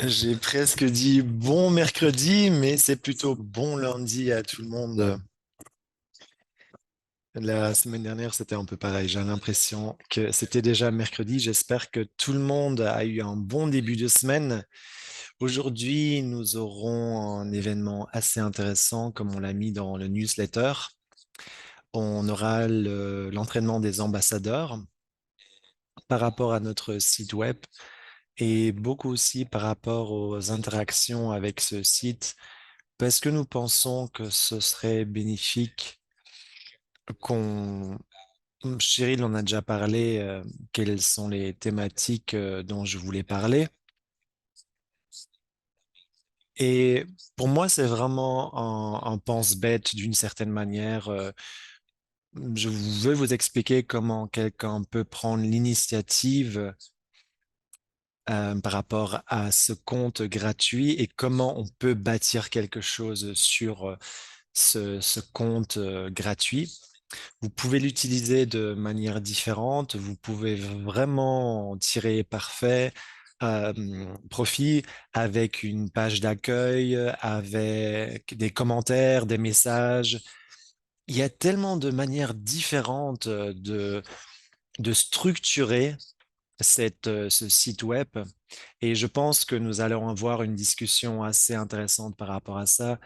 J'ai presque dit bon mercredi, mais c'est plutôt bon lundi à tout le monde. La semaine dernière, c'était un peu pareil. J'ai l'impression que c'était déjà mercredi. J'espère que tout le monde a eu un bon début de semaine. Aujourd'hui, nous aurons un événement assez intéressant, comme on l'a mis dans le newsletter. On aura l'entraînement des ambassadeurs par rapport à notre site web et beaucoup aussi par rapport aux interactions avec ce site. Parce que nous pensons que ce serait bénéfique qu'on... Cyril en a déjà parlé, quelles sont les thématiques dont je voulais parler. Et pour moi, c'est vraiment un pense-bête d'une certaine manière. Je veux vous expliquer comment quelqu'un peut prendre l'initiative par rapport à ce compte gratuit et comment on peut bâtir quelque chose sur ce compte gratuit. Vous pouvez l'utiliser de manière différente. Vous pouvez vraiment en tirer parfait profit avec une page d'accueil, avec des commentaires, des messages. Il y a tellement de manières différentes de structurer ce site web et je pense que nous allons avoir une discussion assez intéressante par rapport à ça.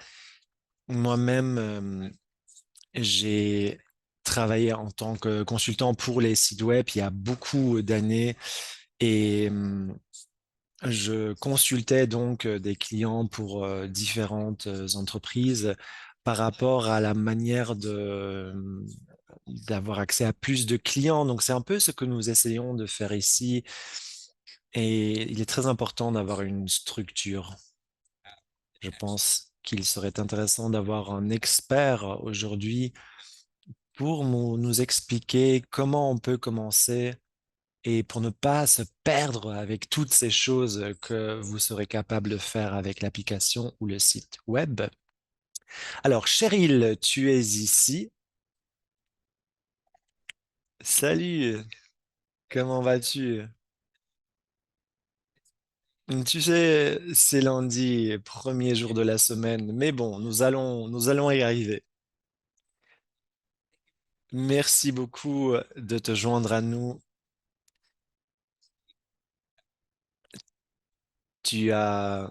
Moi-même, j'ai travaillé en tant que consultant pour les sites web il y a beaucoup d'années et je consultais donc des clients pour différentes entreprises par rapport à la manière d'avoir accès à plus de clients. Donc c'est un peu ce que nous essayons de faire ici et il est très important d'avoir une structure. Je pense qu'il serait intéressant d'avoir un expert aujourd'hui pour nous expliquer comment on peut commencer et pour ne pas se perdre avec toutes ces choses que vous serez capable de faire avec l'application ou le site web. Alors, Cheryl, tu es ici. Salut, comment vas-tu? Tu sais, c'est lundi, premier jour de la semaine, mais bon, nous allons y arriver. Merci beaucoup de te joindre à nous. Tu as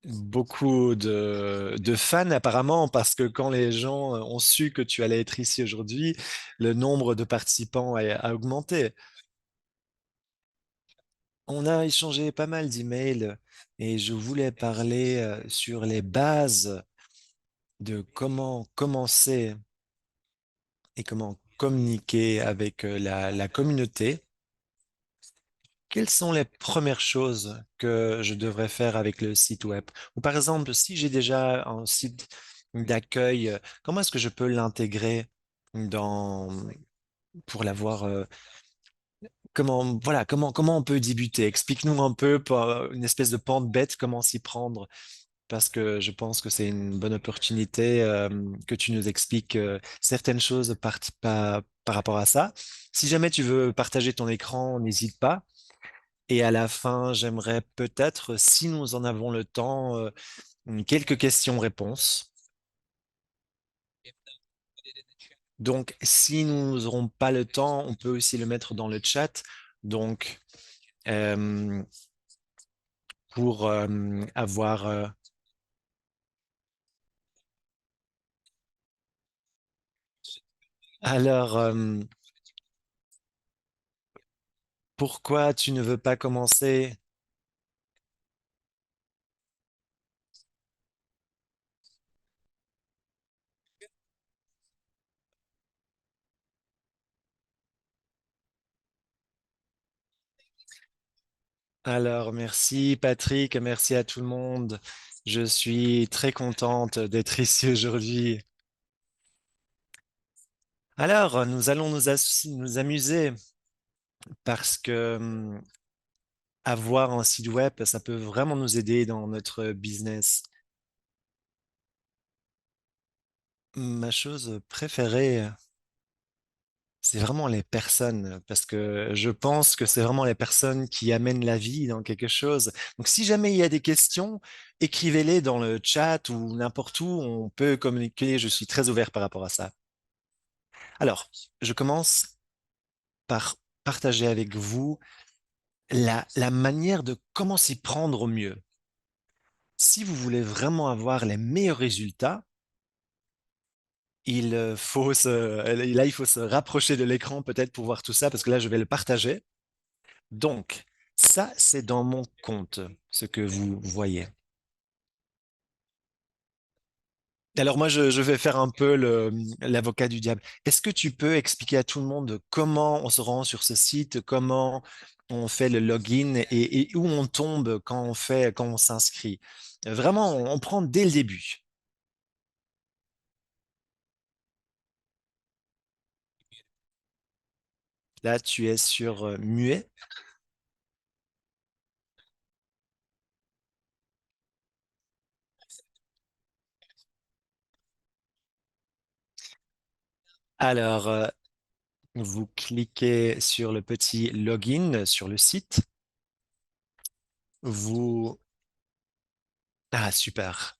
beaucoup de fans apparemment parce que quand les gens ont su que tu allais être ici aujourd'hui, le nombre de participants a augmenté. On a échangé pas mal d'emails et je voulais parler sur les bases de comment commencer et comment communiquer avec la communauté. Quelles sont les premières choses que je devrais faire avec le site web? Ou par exemple, si j'ai déjà un site d'accueil, comment est-ce que je peux l'intégrer dans pour l'avoir comment voilà comment on peut débuter? Explique-nous un peu par une espèce de pente bête comment s'y prendre parce que je pense que c'est une bonne opportunité que tu nous expliques certaines choses par rapport à ça. Si jamais tu veux partager ton écran, n'hésite pas. Et à la fin, j'aimerais peut-être, si nous en avons le temps, quelques questions-réponses. Donc, si nous n'aurons pas le temps, on peut aussi le mettre dans le chat. Donc, euh, pour avoir... alors, pourquoi tu ne veux pas commencer? Alors, merci Patrick, merci à tout le monde. Je suis très contente d'être ici aujourd'hui. Alors, nous allons nous amuser parce que avoir un site web, ça peut vraiment nous aider dans notre business. Ma chose préférée, C'est vraiment les personnes, parce que je pense que c'est vraiment les personnes qui amènent la vie dans quelque chose. Donc, si jamais il y a des questions, écrivez-les dans le chat ou n'importe où, on peut communiquer. Je suis très ouvert par rapport à ça. Alors, je commence par partager avec vous la manière de comment s'y prendre au mieux. Si vous voulez vraiment avoir les meilleurs résultats, il faut se rapprocher de l'écran peut-être pour voir tout ça, parce que là, je vais le partager. Donc, ça, c'est dans mon compte, ce que vous voyez. Alors moi, je vais faire un peu l'avocat du diable. Est-ce que tu peux expliquer à tout le monde comment on se rend sur ce site, comment on fait le login et où on tombe quand on s'inscrit? Vraiment, on prend dès le début. Là, tu es sur muet. Alors, vous cliquez sur le petit login sur le site. Vous... Ah, super.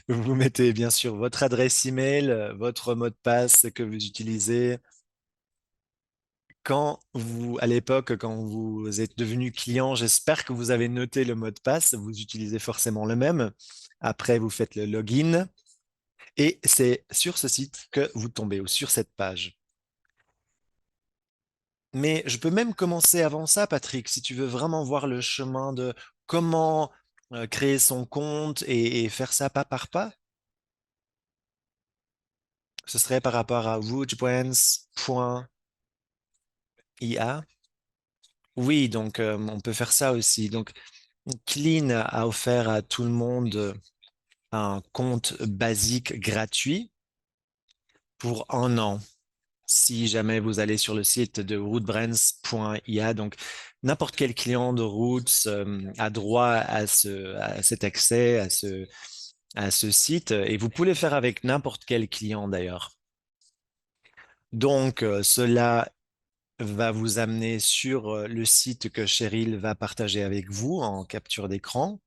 Vous mettez bien sûr votre adresse email, votre mot de passe que vous utilisez. À l'époque, quand vous êtes devenu client, j'espère que vous avez noté le mot de passe. Vous utilisez forcément le même. Après, vous faites le login et c'est sur ce site que vous tombez ou sur cette page. Mais je peux même commencer avant ça, Patrick, si tu veux vraiment voir le chemin de comment créer son compte et faire ça pas par pas. Ce serait par rapport à woodbrands.ia. Oui, donc on peut faire ça aussi. Donc, Clean a offert à tout le monde un compte basique gratuit pour 1 an. Si jamais vous allez sur le site de rootbrands.ia, donc n'importe quel client de Roots a droit à cet accès, à ce site, et vous pouvez le faire avec n'importe quel client d'ailleurs. Donc, cela va vous amener sur le site que Cheryl va partager avec vous en capture d'écran.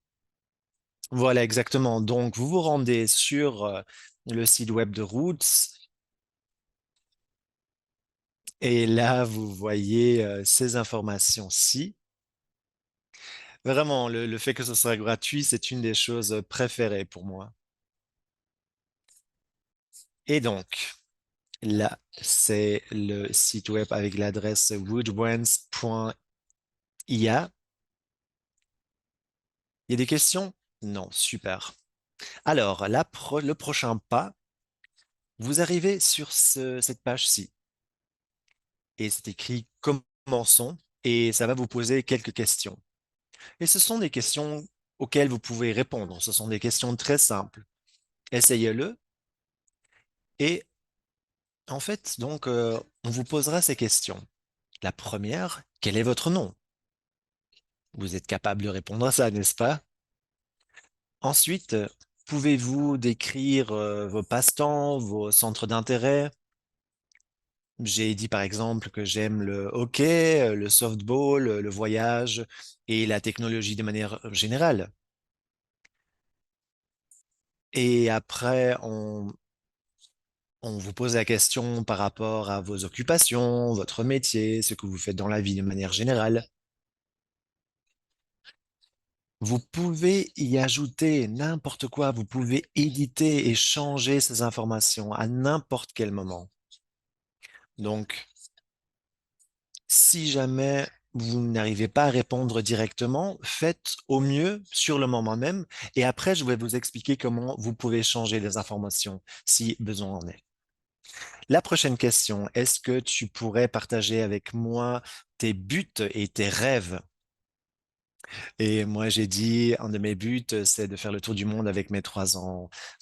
Voilà, exactement. Donc, vous vous rendez sur le site web de Roots et là, vous voyez ces informations-ci. Vraiment, le fait que ce soit gratuit, c'est une des choses préférées pour moi. Et donc, là, c'est le site web avec l'adresse woodbrands.ia. Il y a des questions? Non, super. Alors, le prochain pas, vous arrivez sur cette page-ci et c'est écrit Commençons et ça va vous poser quelques questions. Et ce sont des questions auxquelles vous pouvez répondre. Ce sont des questions très simples. Essayez-le et en fait, donc, on vous posera ces questions. La première, quel est votre nom? Vous êtes capable de répondre à ça, n'est-ce pas? Ensuite, pouvez-vous décrire vos passe-temps, vos centres d'intérêt? J'ai dit par exemple que j'aime le hockey, le softball, le voyage et la technologie de manière générale. Et après, on vous pose la question par rapport à vos occupations, votre métier, ce que vous faites dans la vie de manière générale. Vous pouvez y ajouter n'importe quoi, vous pouvez éditer et changer ces informations à n'importe quel moment. Donc, si jamais vous n'arrivez pas à répondre directement, faites au mieux sur le moment même et après, je vais vous expliquer comment vous pouvez changer les informations si besoin en est. La prochaine question, est-ce que tu pourrais partager avec moi tes buts et tes rêves? Et moi, j'ai dit, un de mes buts, c'est de faire le tour du monde avec mes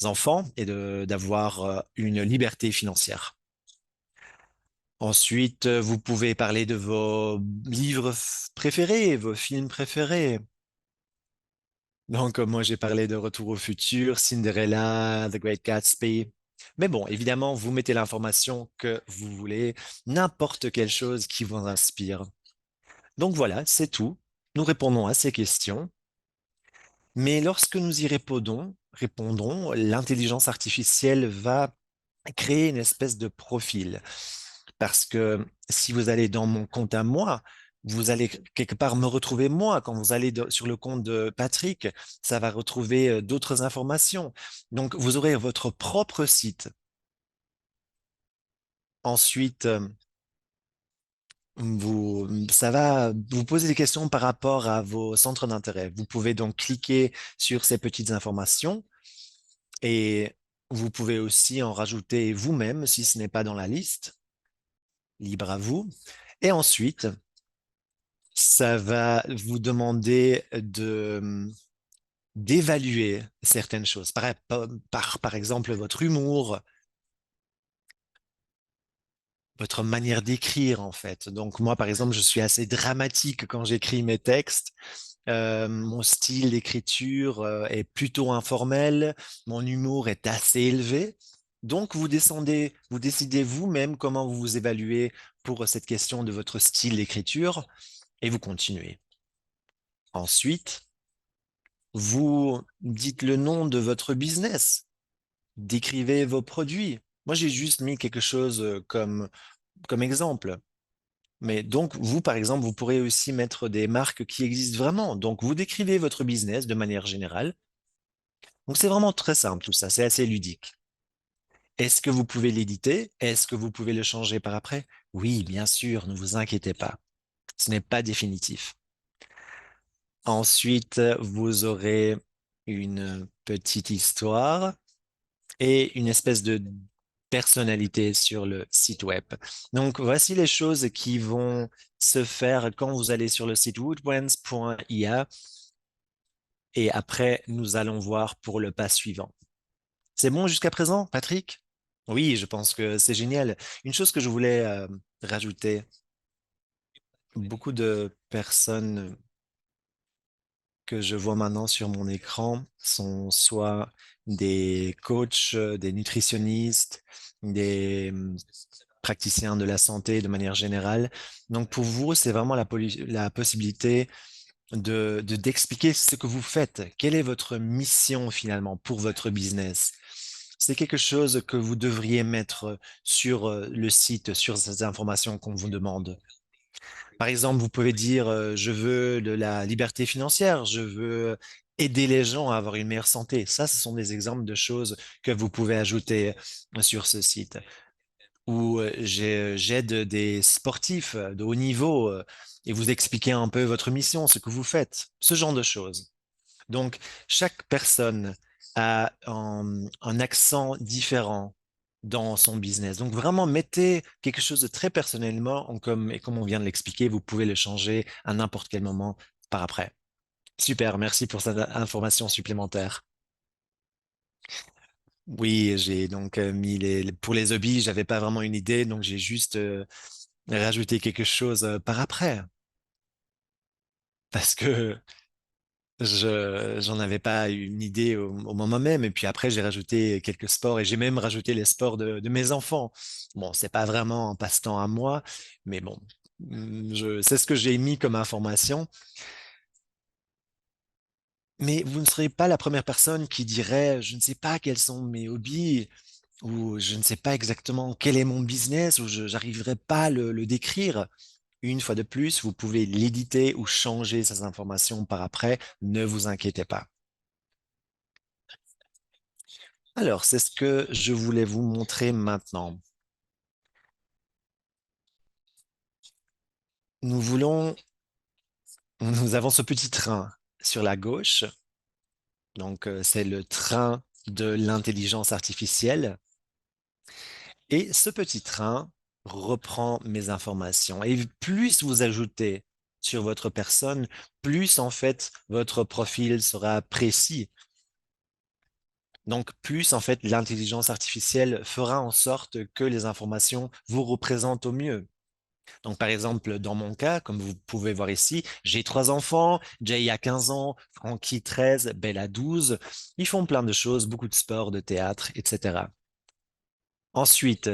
enfants et d'avoir une liberté financière. Ensuite, vous pouvez parler de vos livres préférés, vos films préférés. Donc, moi, j'ai parlé de Retour au futur, Cinderella, The Great Gatsby. Mais bon, évidemment, vous mettez l'information que vous voulez, n'importe quelle chose qui vous inspire. Donc voilà, c'est tout. Nous répondons à ces questions. Mais lorsque nous y répondons, l'intelligence artificielle va créer une espèce de profil. Parce que si vous allez dans mon compte à moi, vous allez quelque part me retrouver moi. Quand vous allez sur le compte de Patrick, ça va retrouver d'autres informations. Donc, vous aurez votre propre site. Ensuite, ça va vous poser des questions par rapport à vos centres d'intérêt. Vous pouvez donc cliquer sur ces petites informations et vous pouvez aussi en rajouter vous-même si ce n'est pas dans la liste. Libre à vous. Et ensuite, ça va vous demander d'évaluer certaines choses. Par exemple, votre humour, votre manière d'écrire, en fait. Donc, moi, par exemple, je suis assez dramatique quand j'écris mes textes. Mon style d'écriture est plutôt informel. Mon humour est assez élevé. Donc, vous décidez vous-même comment vous vous évaluez pour cette question de votre style d'écriture et vous continuez. Ensuite, vous dites le nom de votre business, décrivez vos produits. Moi, j'ai juste mis quelque chose comme exemple. Mais donc, vous, par exemple, vous pourrez aussi mettre des marques qui existent vraiment. Donc, vous décrivez votre business de manière générale. Donc, c'est vraiment très simple tout ça. C'est assez ludique. Est-ce que vous pouvez l'éditer? Est-ce que vous pouvez le changer par après? Oui, bien sûr, ne vous inquiétez pas. Ce n'est pas définitif. Ensuite, vous aurez une petite histoire et une espèce de personnalité sur le site web. Donc, voici les choses qui vont se faire quand vous allez sur le site woodwens.ia et après, nous allons voir pour le pas suivant. C'est bon jusqu'à présent, Patrick? Oui, je pense que c'est génial. Une chose que je voulais rajouter, beaucoup de personnes que je vois maintenant sur mon écran sont soit des coachs, des nutritionnistes, des praticiens de la santé de manière générale. Donc pour vous, c'est vraiment la possibilité d'expliquer ce que vous faites. Quelle est votre mission finalement pour votre business? C'est quelque chose que vous devriez mettre sur le site, sur ces informations qu'on vous demande. Par exemple, vous pouvez dire, je veux de la liberté financière, je veux aider les gens à avoir une meilleure santé. Ça, ce sont des exemples de choses que vous pouvez ajouter sur ce site. Ou j'aide des sportifs de haut niveau et vous expliquez un peu votre mission, ce que vous faites, ce genre de choses. Donc, chaque personne a un accent différent dans son business. Donc, vraiment, mettez quelque chose de très personnellement, et comme on vient de l'expliquer, vous pouvez le changer à n'importe quel moment par après. Super, merci pour cette information supplémentaire. Oui, j'ai donc mis pour les hobbies, j'avais pas vraiment une idée, donc j'ai juste rajouté quelque chose par après. Parce que j'en avais pas une idée au moment même. Et puis après, j'ai rajouté quelques sports et j'ai même rajouté les sports de mes enfants. Bon, c'est pas vraiment un passe-temps à moi, mais bon, c'est ce que j'ai mis comme information. Mais vous ne serez pas la première personne qui dirait, je ne sais pas quels sont mes hobbies ou je ne sais pas exactement quel est mon business ou je n'arriverai pas à le décrire. Une fois de plus, vous pouvez l'éditer ou changer ces informations par après. Ne vous inquiétez pas. Alors, c'est ce que je voulais vous montrer maintenant. Nous voulons, nous avons ce petit train sur la gauche. Donc, c'est le train de l'intelligence artificielle. Et ce petit train reprend mes informations. Et plus vous ajoutez sur votre personne, plus en fait votre profil sera précis. Donc, plus en fait l'intelligence artificielle fera en sorte que les informations vous représentent au mieux. Donc, par exemple, dans mon cas, comme vous pouvez voir ici, j'ai trois enfants, Jay a 15 ans, Frankie 13, Belle a 12. Ils font plein de choses, beaucoup de sport, de théâtre, etc. Ensuite,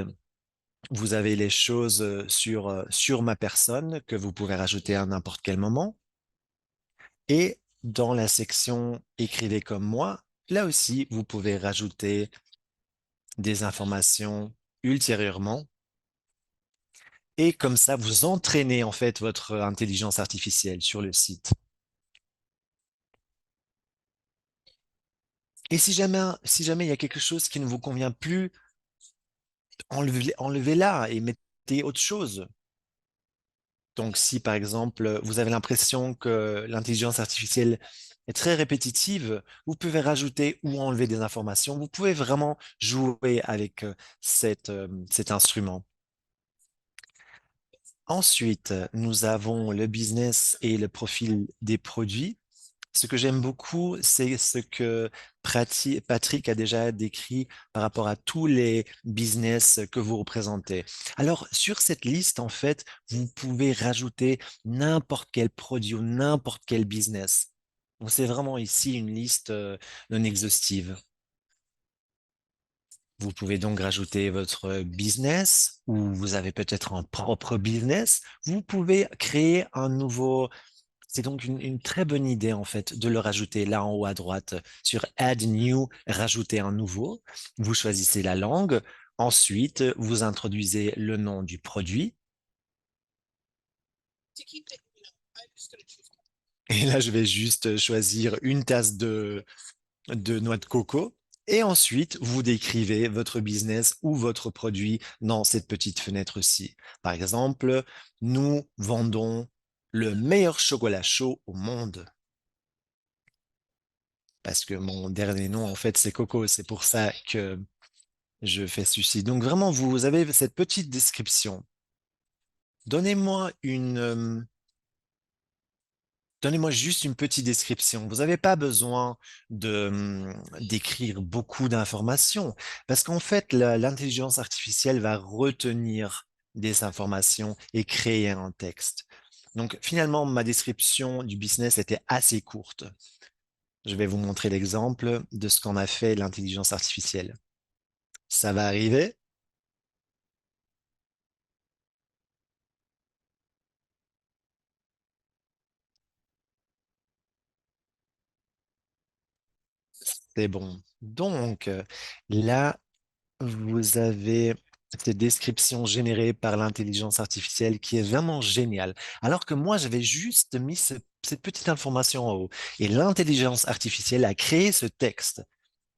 vous avez les choses sur ma personne que vous pouvez rajouter à n'importe quel moment. Et dans la section Écrivez comme moi, là aussi, vous pouvez rajouter des informations ultérieurement. Et comme ça, vous entraînez en fait votre intelligence artificielle sur le site. Et si jamais il y a quelque chose qui ne vous convient plus, enlevez-la et mettez autre chose. Donc, si par exemple, vous avez l'impression que l'intelligence artificielle est très répétitive, vous pouvez rajouter ou enlever des informations. Vous pouvez vraiment jouer avec cet instrument. Ensuite, nous avons le business et le profil des produits. Ce que j'aime beaucoup, c'est ce que Patrick a déjà décrit par rapport à tous les business que vous représentez. Alors, sur cette liste, en fait, vous pouvez rajouter n'importe quel produit ou n'importe quel business. Donc, c'est vraiment ici une liste non exhaustive. Vous pouvez donc rajouter votre business ou vous avez peut-être un propre business. Vous pouvez créer un nouveau. C'est donc une très bonne idée, en fait, de le rajouter là en haut à droite sur Add New, rajouter un nouveau. Vous choisissez la langue. Ensuite, vous introduisez le nom du produit. Et là, je vais juste choisir une tasse de noix de coco. Et ensuite, vous décrivez votre business ou votre produit dans cette petite fenêtre-ci. Par exemple, nous vendons le meilleur chocolat chaud au monde. Parce que mon dernier nom, en fait, c'est Coco. C'est pour ça que je fais ceci. Donc vraiment, vous avez cette petite description. Donnez-moi donnez-moi juste une petite description. Vous n'avez pas besoin d'écrire beaucoup d'informations parce qu'en fait, l'intelligence artificielle va retenir des informations et créer un texte. Donc finalement, ma description du business était assez courte. Je vais vous montrer l'exemple de ce qu'en a fait l'intelligence artificielle. Ça va arriver. C'est bon. Donc, là, vous avez cette description générée par l'intelligence artificielle qui est vraiment géniale. Alors que moi, j'avais juste mis cette petite information en haut. Et l'intelligence artificielle a créé ce texte.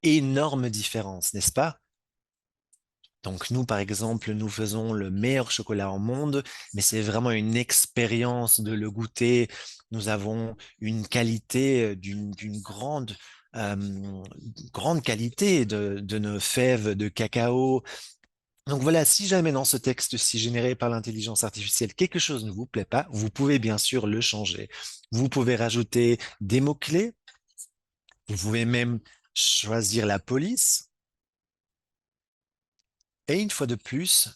Énorme différence, n'est-ce pas? Donc nous, par exemple, nous faisons le meilleur chocolat au monde, mais c'est vraiment une expérience de le goûter. Nous avons une qualité d'une euh, grande qualité de nos fèves de cacao. Donc voilà, si jamais dans ce texte-ci généré par l'intelligence artificielle, quelque chose ne vous plaît pas, vous pouvez bien sûr le changer. Vous pouvez rajouter des mots-clés. Vous pouvez même choisir la police. Et une fois de plus,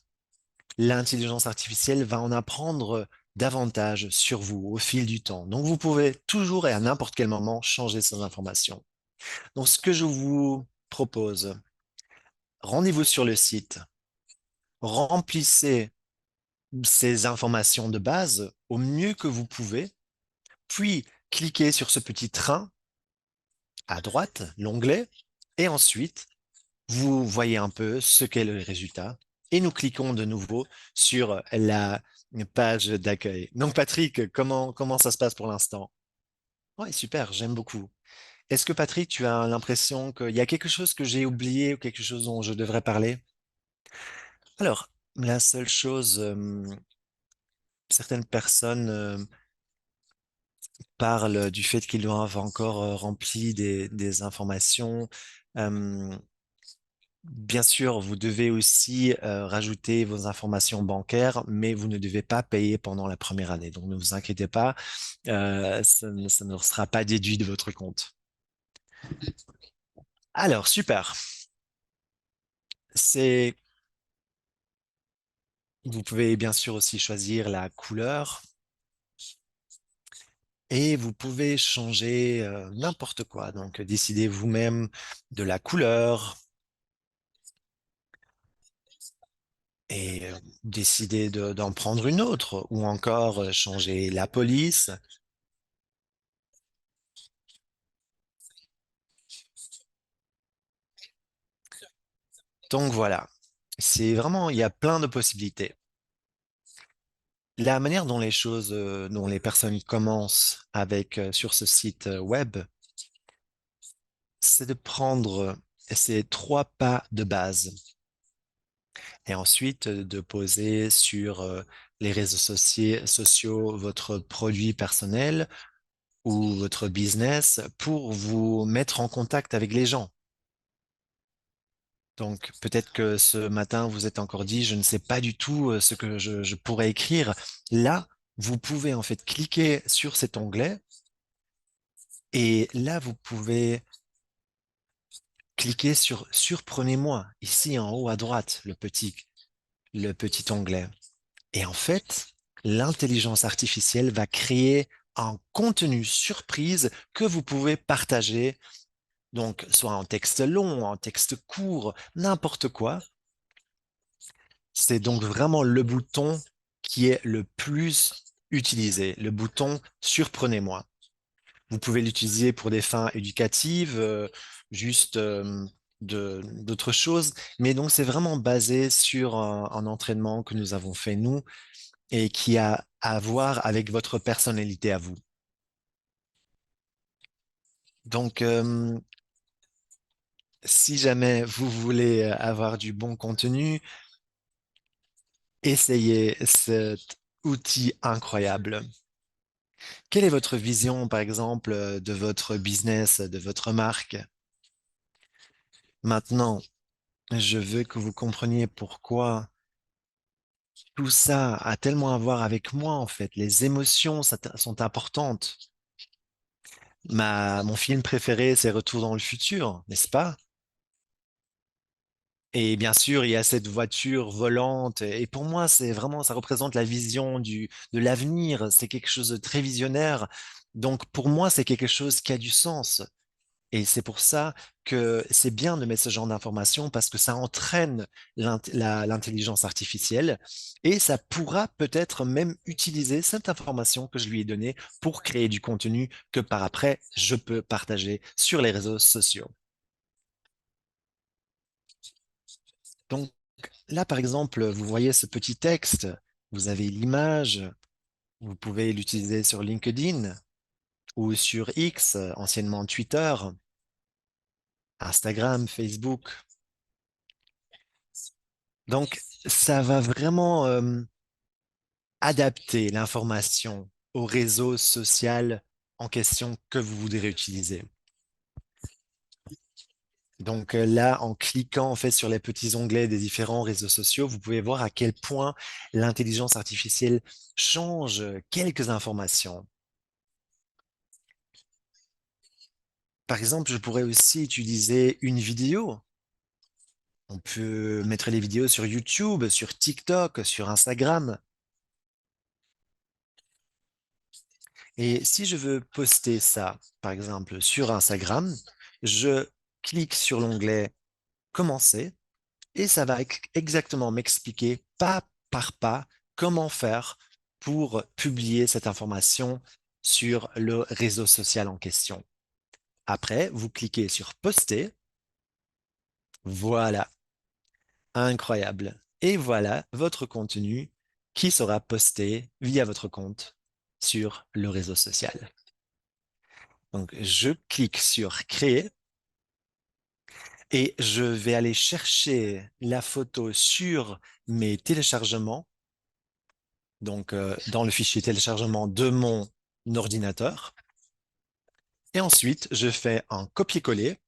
l'intelligence artificielle va en apprendre davantage sur vous au fil du temps. Donc, vous pouvez toujours et à n'importe quel moment changer ces informations. Donc, ce que je vous propose, rendez-vous sur le site, remplissez ces informations de base au mieux que vous pouvez, puis cliquez sur ce petit train à droite, l'onglet, et ensuite, vous voyez un peu ce qu'est le résultat. Et nous cliquons de nouveau sur la page d'accueil. Donc, Patrick, comment ça se passe pour l'instant? Oui, super, j'aime beaucoup. Est-ce que Patrick, tu as l'impression qu'il y a quelque chose que j'ai oublié ou quelque chose dont je devrais parler? Alors, la seule chose, certaines personnes parlent du fait qu'ils doivent encore remplir des informations. Euh, Bien sûr, vous devez aussi rajouter vos informations bancaires, mais vous ne devez pas payer pendant la première année. Donc ne vous inquiétez pas, ça ne sera pas déduit de votre compte. Alors, super. C'est, vous pouvez bien sûr aussi choisir la couleur et vous pouvez changer n'importe quoi. Donc décidez vous-même de la couleur. et décider d'en prendre une autre ou encore changer la police. Donc voilà, c'est vraiment, il y a plein de possibilités. La manière dont les choses, dont les personnes commencent avec sur ce site web, c'est de prendre ces trois pas de base et ensuite de poser sur les réseaux sociaux votre produit personnel ou votre business pour vous mettre en contact avec les gens. Donc peut-être que ce matin, vous êtes encore dit, je ne sais pas du tout ce que je pourrais écrire. Là, vous pouvez en fait cliquer sur cet onglet et là, vous pouvez cliquer sur Surprenez-moi, ici en haut à droite, le petit onglet. Et en fait, l'intelligence artificielle va créer un contenu surprise que vous pouvez partager, donc soit en texte long, en texte court, n'importe quoi. C'est donc vraiment le bouton qui est le plus utilisé, le bouton Surprenez-moi. Vous pouvez l'utiliser pour des fins éducatives, juste d'autres choses, mais donc c'est vraiment basé sur un entraînement que nous avons fait nous et qui a à voir avec votre personnalité à vous. Donc, si jamais vous voulez avoir du bon contenu, essayez cet outil incroyable. Quelle est votre vision, par exemple, de votre business, de votre marque? Maintenant, je veux que vous compreniez pourquoi tout ça a tellement à voir avec moi, en fait. Les émotions sont importantes. Mon film préféré, c'est Retour dans le futur, n'est-ce pas? Et bien sûr, il y a cette voiture volante. Et pour moi, c'est vraiment, ça représente la vision de l'avenir. C'est quelque chose de très visionnaire. Donc, pour moi, c'est quelque chose qui a du sens. Et c'est pour ça que c'est bien de mettre ce genre d'informations parce que ça entraîne l'intelligence artificielle et ça pourra peut-être même utiliser cette information que je lui ai donnée pour créer du contenu que par après, je peux partager sur les réseaux sociaux. Donc là, par exemple, vous voyez ce petit texte, vous avez l'image, vous pouvez l'utiliser sur LinkedIn ou sur X, anciennement Twitter, Instagram, Facebook. Donc, ça va vraiment adapter l'information au réseau social en question que vous voudrez utiliser. Donc là, en cliquant en fait sur les petits onglets des différents réseaux sociaux, vous pouvez voir à quel point l'intelligence artificielle change quelques informations. Par exemple, je pourrais aussi utiliser une vidéo. On peut mettre les vidéos sur YouTube, sur TikTok, sur Instagram. Et si je veux poster ça, par exemple, sur Instagram, je clique sur l'onglet Commencer et ça va exactement m'expliquer pas par pas comment faire pour publier cette information sur le réseau social en question. Après, vous cliquez sur Poster. Voilà, incroyable. Et voilà votre contenu qui sera posté via votre compte sur le réseau social. Donc, je clique sur Créer et je vais aller chercher la photo sur mes téléchargements, donc dans le fichier téléchargement de mon ordinateur. Et ensuite, je fais un copier-coller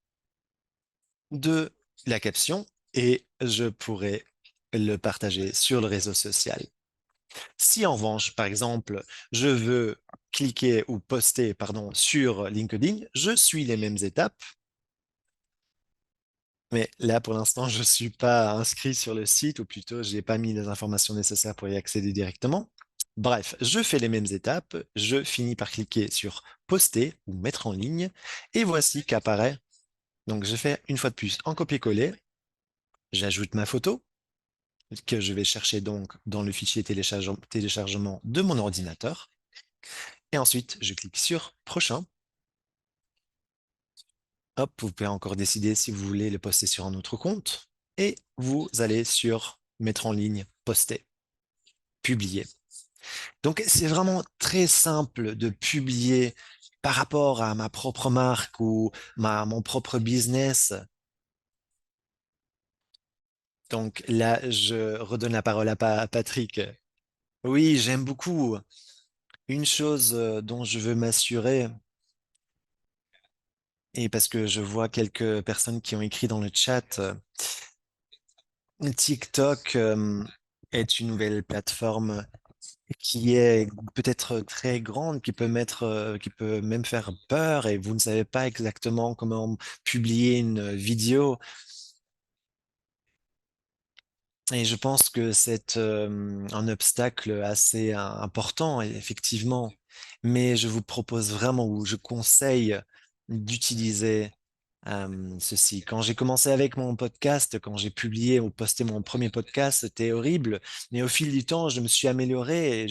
de la caption et je pourrai le partager sur le réseau social. Si en revanche, par exemple, je veux cliquer ou poster, pardon, sur LinkedIn, je suis les mêmes étapes. Mais là, pour l'instant, je ne suis pas inscrit sur le site, ou plutôt, je n'ai pas mis les informations nécessaires pour y accéder directement. Bref, je fais les mêmes étapes, je finis par cliquer sur poster ou mettre en ligne, et voici qu'apparaît. Donc, je fais une fois de plus en copier-coller, j'ajoute ma photo, que je vais chercher donc dans le fichier téléchargement de mon ordinateur. Et ensuite, je clique sur Prochain. Hop, vous pouvez encore décider si vous voulez le poster sur un autre compte. Et vous allez sur Mettre en ligne, Poster, Publier. Donc, c'est vraiment très simple de publier par rapport à ma propre marque ou mon propre business. Donc là, je redonne la parole à Patrick. Oui, j'aime beaucoup. Une chose dont je veux m'assurer, et parce que je vois quelques personnes qui ont écrit dans le chat, TikTok est une nouvelle plateforme qui est peut-être très grande, qui peut même faire peur, et vous ne savez pas exactement comment publier une vidéo. Et je pense que c'est un obstacle assez important, effectivement. Mais je vous propose vraiment, ou je conseille d'utiliser ceci. Quand j'ai commencé avec mon podcast, quand j'ai publié ou posté mon premier podcast, c'était horrible. Mais au fil du temps, je me suis amélioré et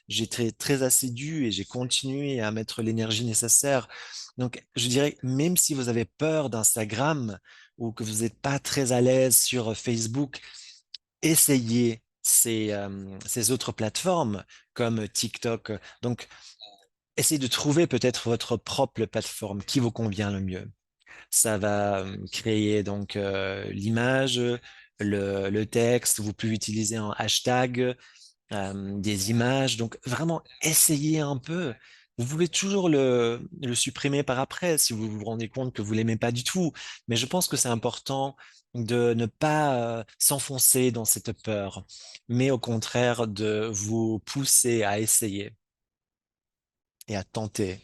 j'ai très assidu et j'ai continué à mettre l'énergie nécessaire. Donc, je dirais, même si vous avez peur d'Instagram ou que vous n'êtes pas très à l'aise sur Facebook, essayez ces autres plateformes comme TikTok. Donc, essayez de trouver peut-être votre propre plateforme qui vous convient le mieux. Ça va créer donc l'image, le texte. Vous pouvez utiliser un hashtag, des images. Donc, vraiment, essayez un peu. Vous pouvez toujours le supprimer par après si vous vous rendez compte que vous l'aimez pas du tout. Mais je pense que c'est important de ne pas s'enfoncer dans cette peur, mais au contraire de vous pousser à essayer et à tenter.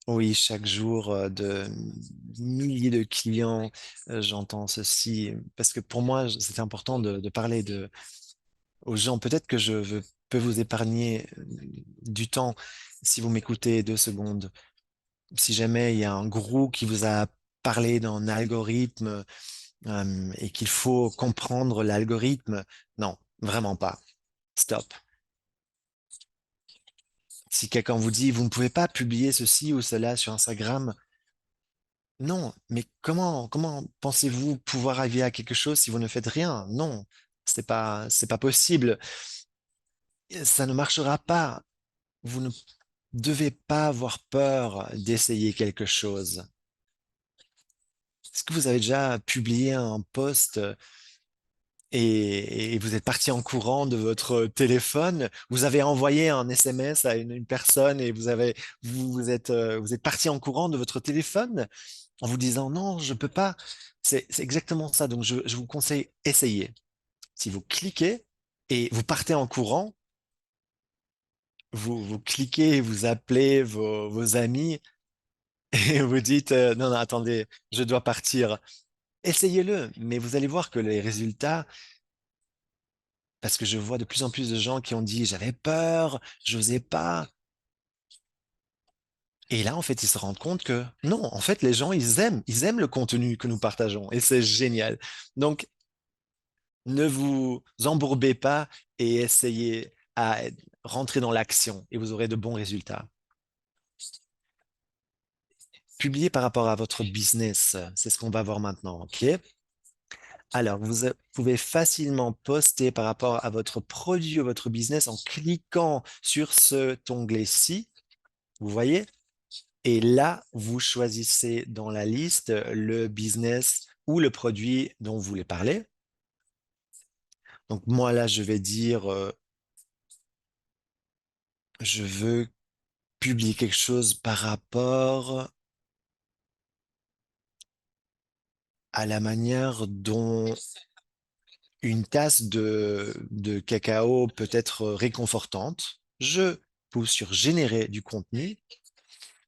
Oui, chaque jour, de milliers de clients, j'entends ceci, parce que pour moi, c'est important de parler aux gens. Peut-être que peux vous épargner du temps si vous m'écoutez 2 secondes. Si jamais il y a un gros qui vous a parlé d'un algorithme, et qu'il faut comprendre l'algorithme, non, vraiment pas. Stop. Si quelqu'un vous dit, vous ne pouvez pas publier ceci ou cela sur Instagram, non, mais comment pensez-vous pouvoir arriver à quelque chose si vous ne faites rien? Non, c'est pas possible. Ça ne marchera pas. Vous ne devez pas avoir peur d'essayer quelque chose. Est-ce que vous avez déjà publié un post et vous êtes parti en courant de votre téléphone? Vous avez envoyé un SMS à une personne et vous êtes parti en courant de votre téléphone en vous disant non, je peux pas. C'est exactement ça. Donc, je vous conseille, essayez. Si vous cliquez et vous partez en courant, vous cliquez, vous appelez vos amis et vous dites non, non, attendez, je dois partir. Essayez-le, mais vous allez voir que les résultats, parce que je vois de plus en plus de gens qui ont dit j'avais peur, j'osais pas. Et là, en fait, ils se rendent compte que non, en fait, les gens, ils aiment le contenu que nous partageons et c'est génial. Donc, ne vous embourbez pas et essayez à rentrer dans l'action et vous aurez de bons résultats. Publiez par rapport à votre business, c'est ce qu'on va voir maintenant, ok? Alors, pouvez facilement poster par rapport à votre produit ou votre business en cliquant sur cet onglet-ci, vous voyez? Et là, vous choisissez dans la liste le business ou le produit dont vous voulez parler. Donc moi, là, je vais dire, je veux publier quelque chose par rapport à la manière dont une tasse de cacao peut être réconfortante. Je pousse sur générer du contenu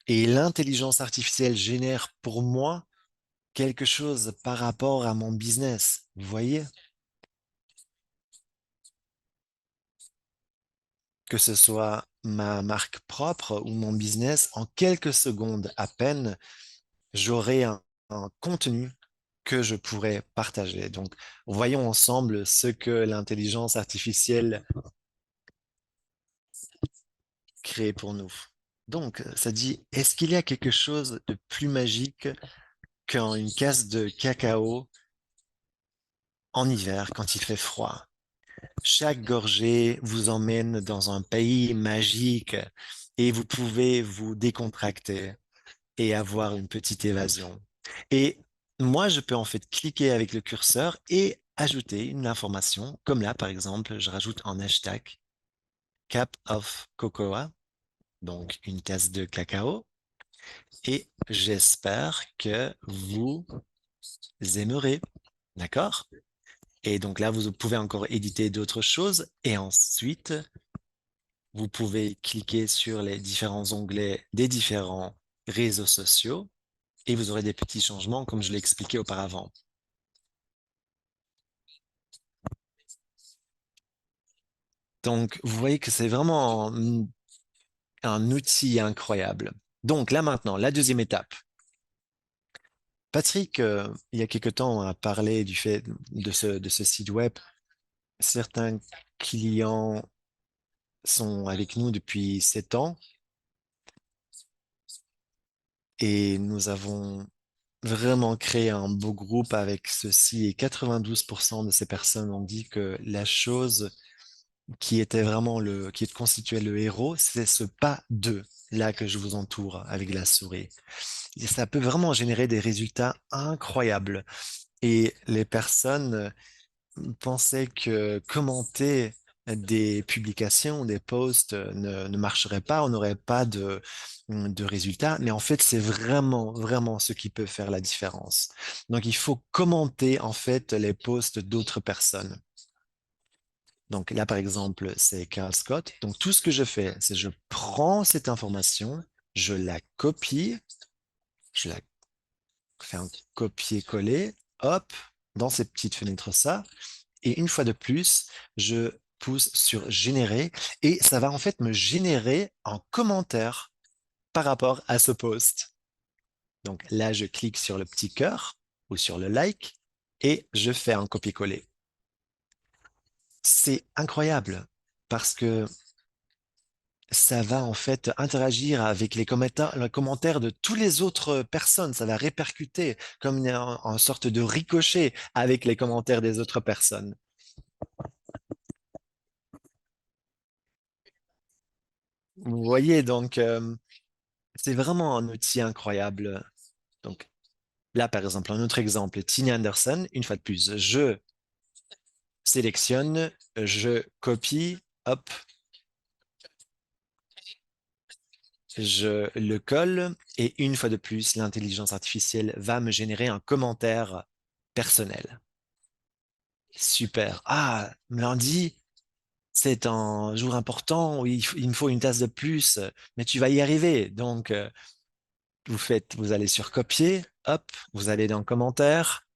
et l'intelligence artificielle génère pour moi quelque chose par rapport à mon business. Vous voyez? Que ce soit ma marque propre ou mon business, en quelques secondes à peine, j'aurai un contenu que je pourrais partager. Donc, voyons ensemble ce que l'intelligence artificielle crée pour nous. Donc, ça dit, est-ce qu'il y a quelque chose de plus magique qu'une casse de cacao en hiver quand il fait froid? Chaque gorgée vous emmène dans un pays magique et vous pouvez vous décontracter et avoir une petite évasion. Et moi, je peux en fait cliquer avec le curseur et ajouter une information, comme là, par exemple, je rajoute un hashtag Cup of Cocoa, donc une tasse de cacao, et j'espère que vous aimerez. D'accord? Et donc là, vous pouvez encore éditer d'autres choses et ensuite, vous pouvez cliquer sur les différents onglets des différents réseaux sociaux et vous aurez des petits changements comme je l'ai expliqué auparavant. Donc, vous voyez que c'est vraiment un outil incroyable. Donc là maintenant, la deuxième étape. Patrick, il y a quelque temps, a parlé du fait de ce site web. Certains clients sont avec nous depuis 7 ans et nous avons vraiment créé un beau groupe avec ceci et 92% de ces personnes ont dit que la chose qui était vraiment qui constituait le héros, c'est ce pas deux là que je vous entoure avec la souris. Et ça peut vraiment générer des résultats incroyables. Et les personnes pensaient que commenter des publications, des posts ne marcherait pas, on n'aurait pas de résultats. Mais en fait, c'est vraiment, vraiment ce qui peut faire la différence. Donc, il faut commenter en fait les posts d'autres personnes. Donc là, par exemple, c'est Carl Scott. Donc tout ce que je fais, c'est je prends cette information, je la copie, je la fais un copier-coller, hop, dans ces petites fenêtres ça. Et une fois de plus, je pousse sur générer et ça va en fait me générer un commentaire par rapport à ce post. Donc là, je clique sur le petit cœur ou sur le like et je fais un copier-coller. C'est incroyable parce que ça va en fait interagir avec les commentaires de toutes les autres personnes. Ça va répercuter comme une sorte de ricochet avec les commentaires des autres personnes. Vous voyez, donc c'est vraiment un outil incroyable. Donc là, par exemple, un autre exemple, Tiny Anderson, une fois de plus, je sélectionne, je copie, hop, je le colle et une fois de plus, l'intelligence artificielle va me générer un commentaire personnel. Super. Ah, lundi, c'est un jour important où il me faut une tasse de plus, mais tu vas y arriver. Donc, vous allez sur copier, hop, vous allez dans commentaires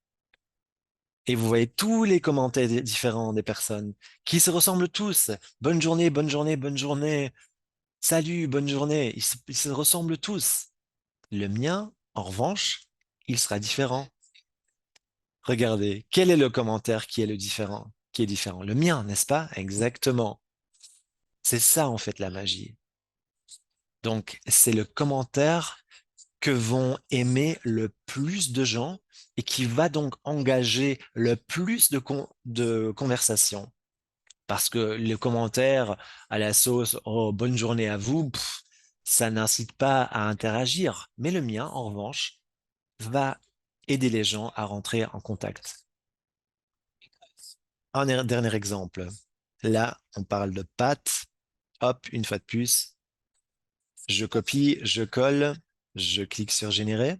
et vous voyez tous les commentaires différents des personnes qui se ressemblent tous. Bonne journée, bonne journée, bonne journée. Salut, bonne journée. Ils se ressemblent tous. Le mien, en revanche, il sera différent. Regardez, quel est le commentaire qui est le différent, qui est différent? Le mien, n'est-ce pas? Exactement. C'est ça, en fait, la magie. Donc, c'est le commentaire que vont aimer le plus de gens et qui va donc engager le plus de conversations. Parce que les commentaires à la sauce, oh, bonne journée à vous, ça n'incite pas à interagir. Mais le mien, en revanche, va aider les gens à rentrer en contact. Dernier exemple. Là, on parle de pâtes. Hop, une fois de plus, je copie, je colle, je clique sur générer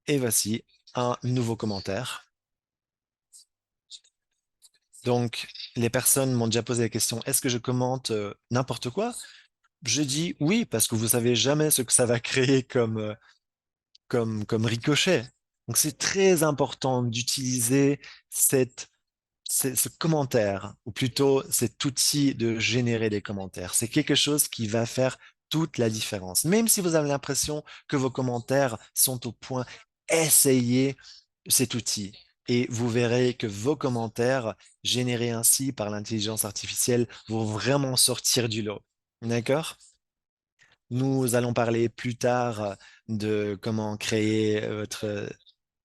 et voici un nouveau commentaire. Donc, les personnes m'ont déjà posé la question, est-ce que je commente n'importe quoi? Je dis oui, parce que vous savez jamais ce que ça va créer comme ricochet. Donc, c'est très important d'utiliser ce commentaire, ou plutôt cet outil de générer des commentaires. C'est quelque chose qui va faire toute la différence. Même si vous avez l'impression que vos commentaires sont au point, essayez cet outil et vous verrez que vos commentaires générés ainsi par l'intelligence artificielle vont vraiment sortir du lot. D'accord? Nous allons parler plus tard de comment créer votre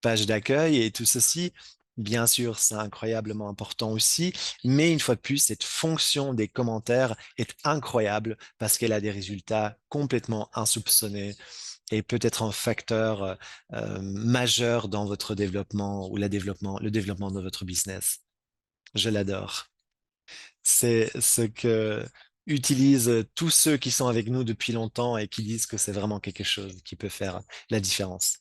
page d'accueil et tout ceci. Bien sûr, c'est incroyablement important aussi, mais une fois de plus, cette fonction des commentaires est incroyable parce qu'elle a des résultats complètement insoupçonnés et peut être un facteur majeur dans votre développement ou le développement de votre business. Je l'adore. C'est ce que utilisent tous ceux qui sont avec nous depuis longtemps et qui disent que c'est vraiment quelque chose qui peut faire la différence.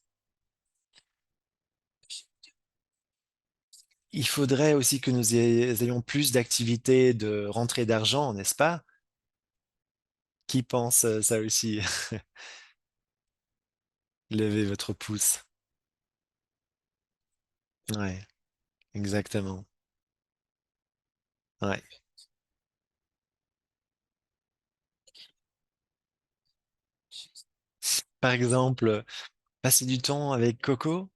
Il faudrait aussi que nous ayons plus d'activités de rentrée d'argent, n'est-ce pas? Qui pense ça aussi? Levez votre pouce. Ouais, exactement. Ouais. Par exemple, passer du temps avec Coco.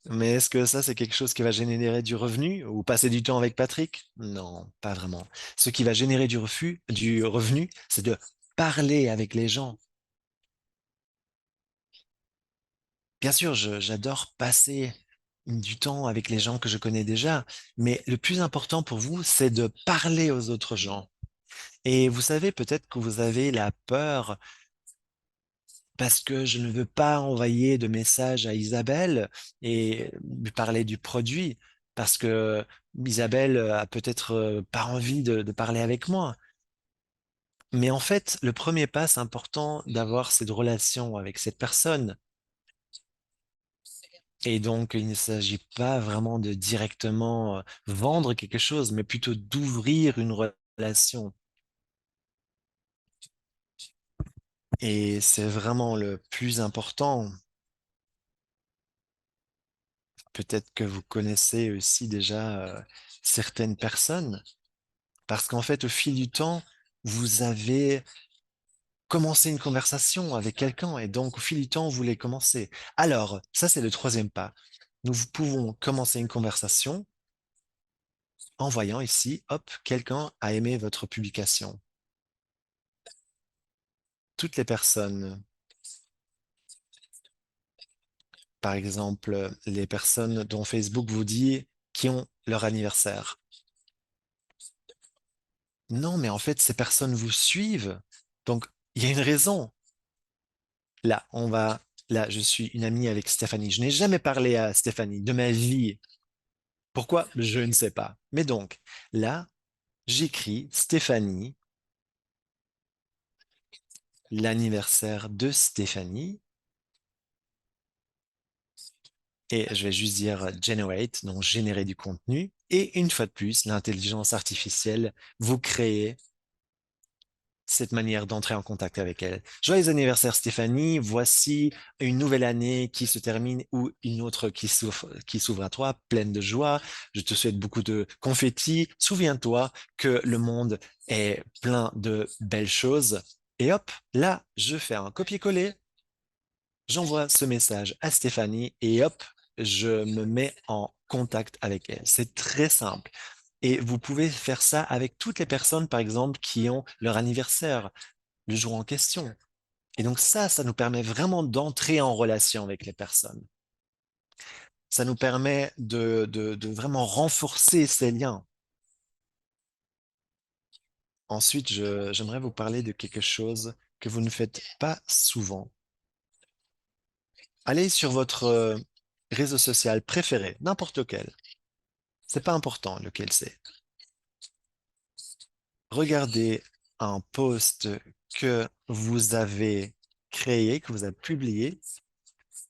Mais est-ce que ça, c'est quelque chose qui va générer du revenu ou passer du temps avec Patrick? Non, pas vraiment. Ce qui va générer du revenu, c'est de parler avec les gens. Bien sûr, j'adore passer du temps avec les gens que je connais déjà, mais le plus important pour vous, c'est de parler aux autres gens. Et vous savez, peut-être que vous avez la peur parce que je ne veux pas envoyer de message à Isabelle et lui parler du produit, parce que Isabelle a peut-être pas envie de parler avec moi. Mais en fait, le premier pas, c'est important d'avoir cette relation avec cette personne. Et donc, il ne s'agit pas vraiment de directement vendre quelque chose, mais plutôt d'ouvrir une relation. Et c'est vraiment le plus important. Peut-être que vous connaissez aussi déjà certaines personnes, parce qu'en fait, au fil du temps, vous avez commencé une conversation avec quelqu'un, et donc au fil du temps, vous voulez commencer. Alors, ça, c'est le troisième pas. Nous pouvons commencer une conversation en voyant ici, hop, quelqu'un a aimé votre publication. Toutes les personnes, par exemple, les personnes dont Facebook vous dit qui ont leur anniversaire. Non, mais en fait, ces personnes vous suivent. Donc, il y a une raison. Là, je suis une amie avec Stéphanie. Je n'ai jamais parlé à Stéphanie de ma vie. Pourquoi? Je ne sais pas. Mais donc, là, j'écris Stéphanie, l'anniversaire de Stéphanie, et je vais juste dire generate, donc générer du contenu. Et une fois de plus, l'intelligence artificielle, vous créez cette manière d'entrer en contact avec elle. Joyeux anniversaire Stéphanie, voici une nouvelle année qui se termine ou une autre qui s'ouvre à toi, pleine de joie. Je te souhaite beaucoup de confettis. Souviens-toi que le monde est plein de belles choses. Et hop, là, je fais un copier-coller, j'envoie ce message à Stéphanie et hop, je me mets en contact avec elle. C'est très simple. Et vous pouvez faire ça avec toutes les personnes, par exemple, qui ont leur anniversaire le jour en question. Et donc ça nous permet vraiment d'entrer en relation avec les personnes. Ça nous permet de vraiment renforcer ces liens. Ensuite, j'aimerais vous parler de quelque chose que vous ne faites pas souvent. Allez sur votre réseau social préféré, n'importe lequel. C'est pas important lequel c'est. Regardez un post que vous avez créé, que vous avez publié,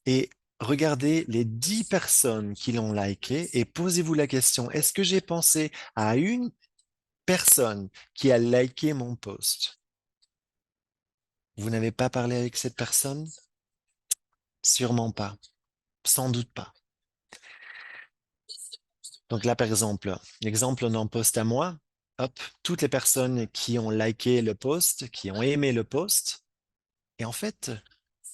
et regardez les 10 personnes qui l'ont liké et posez-vous la question, est-ce que j'ai pensé à une personne qui a liké mon post? Vous n'avez pas parlé avec cette personne? Sûrement pas, sans doute pas. Donc là, par exemple, l'exemple d'un post à moi. hop, toutes les personnes qui ont liké le post, qui ont aimé le post. Et en fait,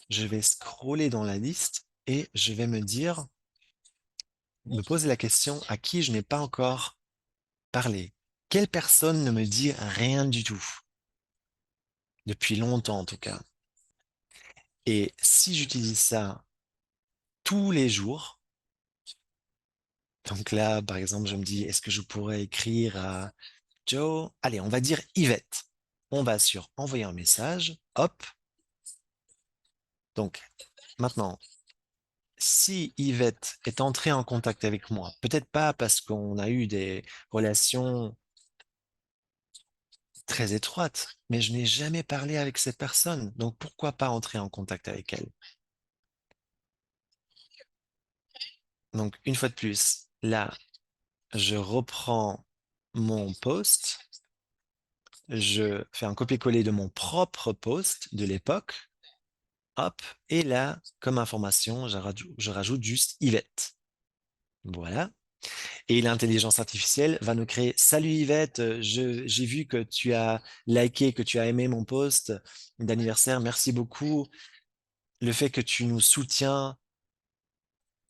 je vais scroller dans la liste et je vais me poser la question à qui je n'ai pas encore parlé. Quelle personne ne me dit rien du tout, depuis longtemps en tout cas. Et si j'utilise ça tous les jours, donc là, par exemple, je me dis, est-ce que je pourrais écrire à Joe? Allez, on va dire Yvette. On va sur envoyer un message, hop. Donc maintenant, si Yvette est entrée en contact avec moi, peut-être pas parce qu'on a eu des relations très étroites, mais je n'ai jamais parlé avec cette personne. Donc pourquoi pas entrer en contact avec elle? Donc une fois de plus, là, je reprends mon post, je fais un copier-coller de mon propre post de l'époque, hop, et là, comme information, je rajoute juste Yvette. Voilà. Et l'intelligence artificielle va nous créer, Salut Yvette, j'ai vu que tu as liké, que tu as aimé mon post d'anniversaire. Merci beaucoup. Le fait que tu nous soutiens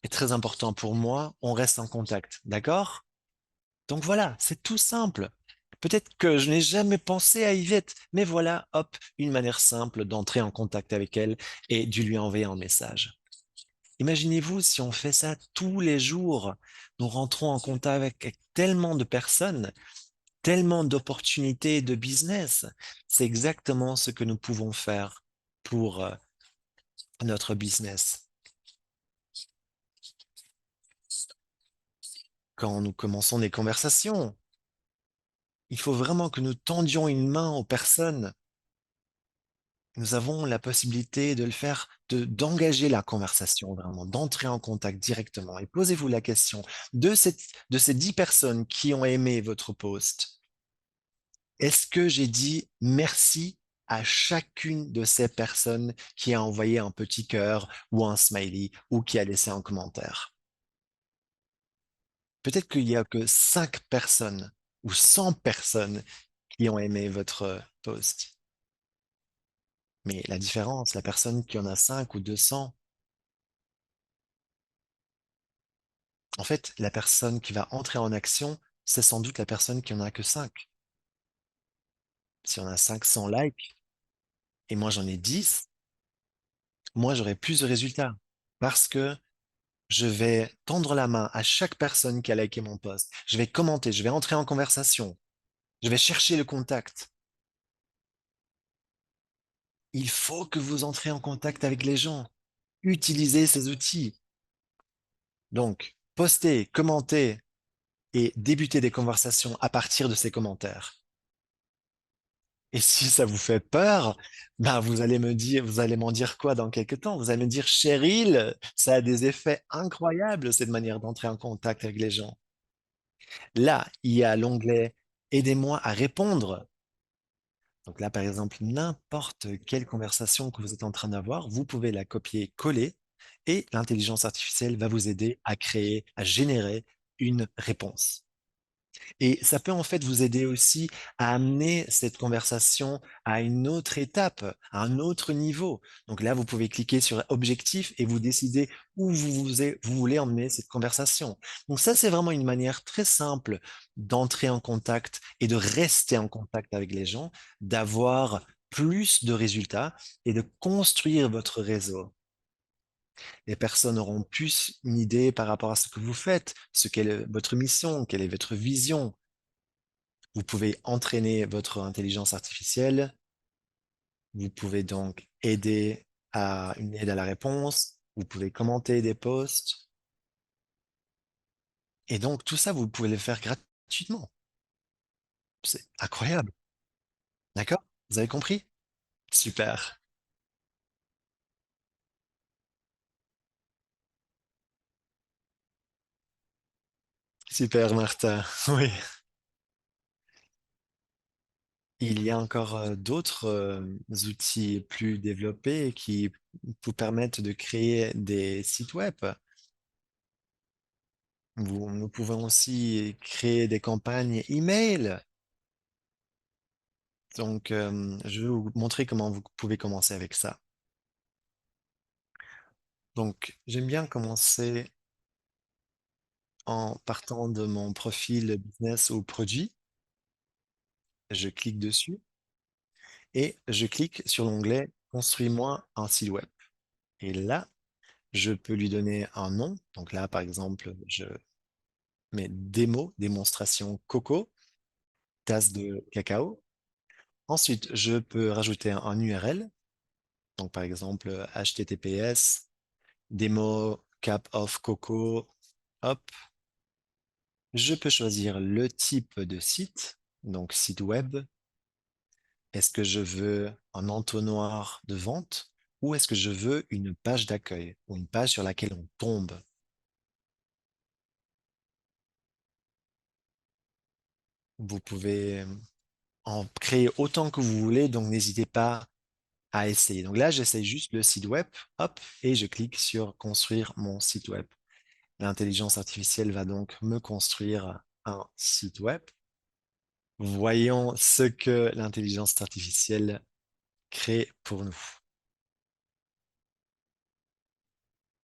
est très important pour moi. On reste en contact. D'accord? Donc voilà, c'est tout simple. Peut-être que je n'ai jamais pensé à Yvette, mais voilà, hop, une manière simple d'entrer en contact avec elle et de lui envoyer un message. Imaginez-vous si on fait ça tous les jours. Nous rentrons en contact avec tellement de personnes, tellement d'opportunités de business. C'est exactement ce que nous pouvons faire pour notre business. Quand nous commençons des conversations, il faut vraiment que nous tendions une main aux personnes. Nous avons la possibilité de le faire, d'engager la conversation vraiment, d'entrer en contact directement. Et posez-vous la question de ces 10 personnes qui ont aimé votre post. Est-ce que j'ai dit merci à chacune de ces personnes qui a envoyé un petit cœur ou un smiley ou qui a laissé un commentaire? Peut-être qu'il y a que 5 personnes ou 100 personnes qui ont aimé votre post. Mais la différence, la personne qui en a 5 ou 200, en fait, la personne qui va entrer en action, c'est sans doute la personne qui en a que 5. Si on a 500 likes et moi j'en ai 10, moi j'aurai plus de résultats parce que je vais tendre la main à chaque personne qui a liké mon post. Je vais commenter, je vais entrer en conversation, je vais chercher le contact. Il faut que vous entrez en contact avec les gens. Utilisez ces outils. Donc, postez, commentez et débutez des conversations à partir de ces commentaires. Et si ça vous fait peur, ben vous allez m'en dire quoi dans quelques temps? Vous allez me dire, Cheryl, ça a des effets incroyables, cette manière d'entrer en contact avec les gens. Là, il y a l'onglet Aidez-moi à répondre. Donc là, par exemple, n'importe quelle conversation que vous êtes en train d'avoir, vous pouvez la copier-coller et l'intelligence artificielle va vous aider à créer, à générer une réponse. Et ça peut en fait vous aider aussi à amener cette conversation à une autre étape, à un autre niveau. Donc là, vous pouvez cliquer sur objectif et vous décidez où vous voulez emmener cette conversation. Donc ça, c'est vraiment une manière très simple d'entrer en contact et de rester en contact avec les gens, d'avoir plus de résultats et de construire votre réseau. Les personnes auront plus une idée par rapport à ce que vous faites, ce qu'est votre mission, quelle est votre vision. Vous pouvez entraîner votre intelligence artificielle. Vous pouvez donc aider à une aide à la réponse. Vous pouvez commenter des posts. Et donc, tout ça, vous pouvez le faire gratuitement. C'est incroyable. D'accord? Vous avez compris? Super. Super, Martha. Oui. Il y a encore d'autres outils plus développés qui vous permettent de créer des sites web. Nous pouvons aussi créer des campagnes email. Donc, je vais vous montrer comment vous pouvez commencer avec ça. Donc, j'aime bien commencer en partant de mon profil business ou produit. Je clique dessus et je clique sur l'onglet Construis-moi un site web. Et là, je peux lui donner un nom. Donc là, par exemple, je mets démo, démonstration coco, tasse de cacao. Ensuite, je peux rajouter un URL. Donc par exemple, HTTPS, démo cap of coco. Hop. Je peux choisir le type de site, donc site web. Est-ce que je veux un entonnoir de vente ou est-ce que je veux une page d'accueil ou une page sur laquelle on tombe? Vous pouvez en créer autant que vous voulez, donc n'hésitez pas à essayer. Donc là, j'essaye juste le site web, hop, et je clique sur construire mon site web. L'intelligence artificielle va donc me construire un site web. Voyons ce que l'intelligence artificielle crée pour nous.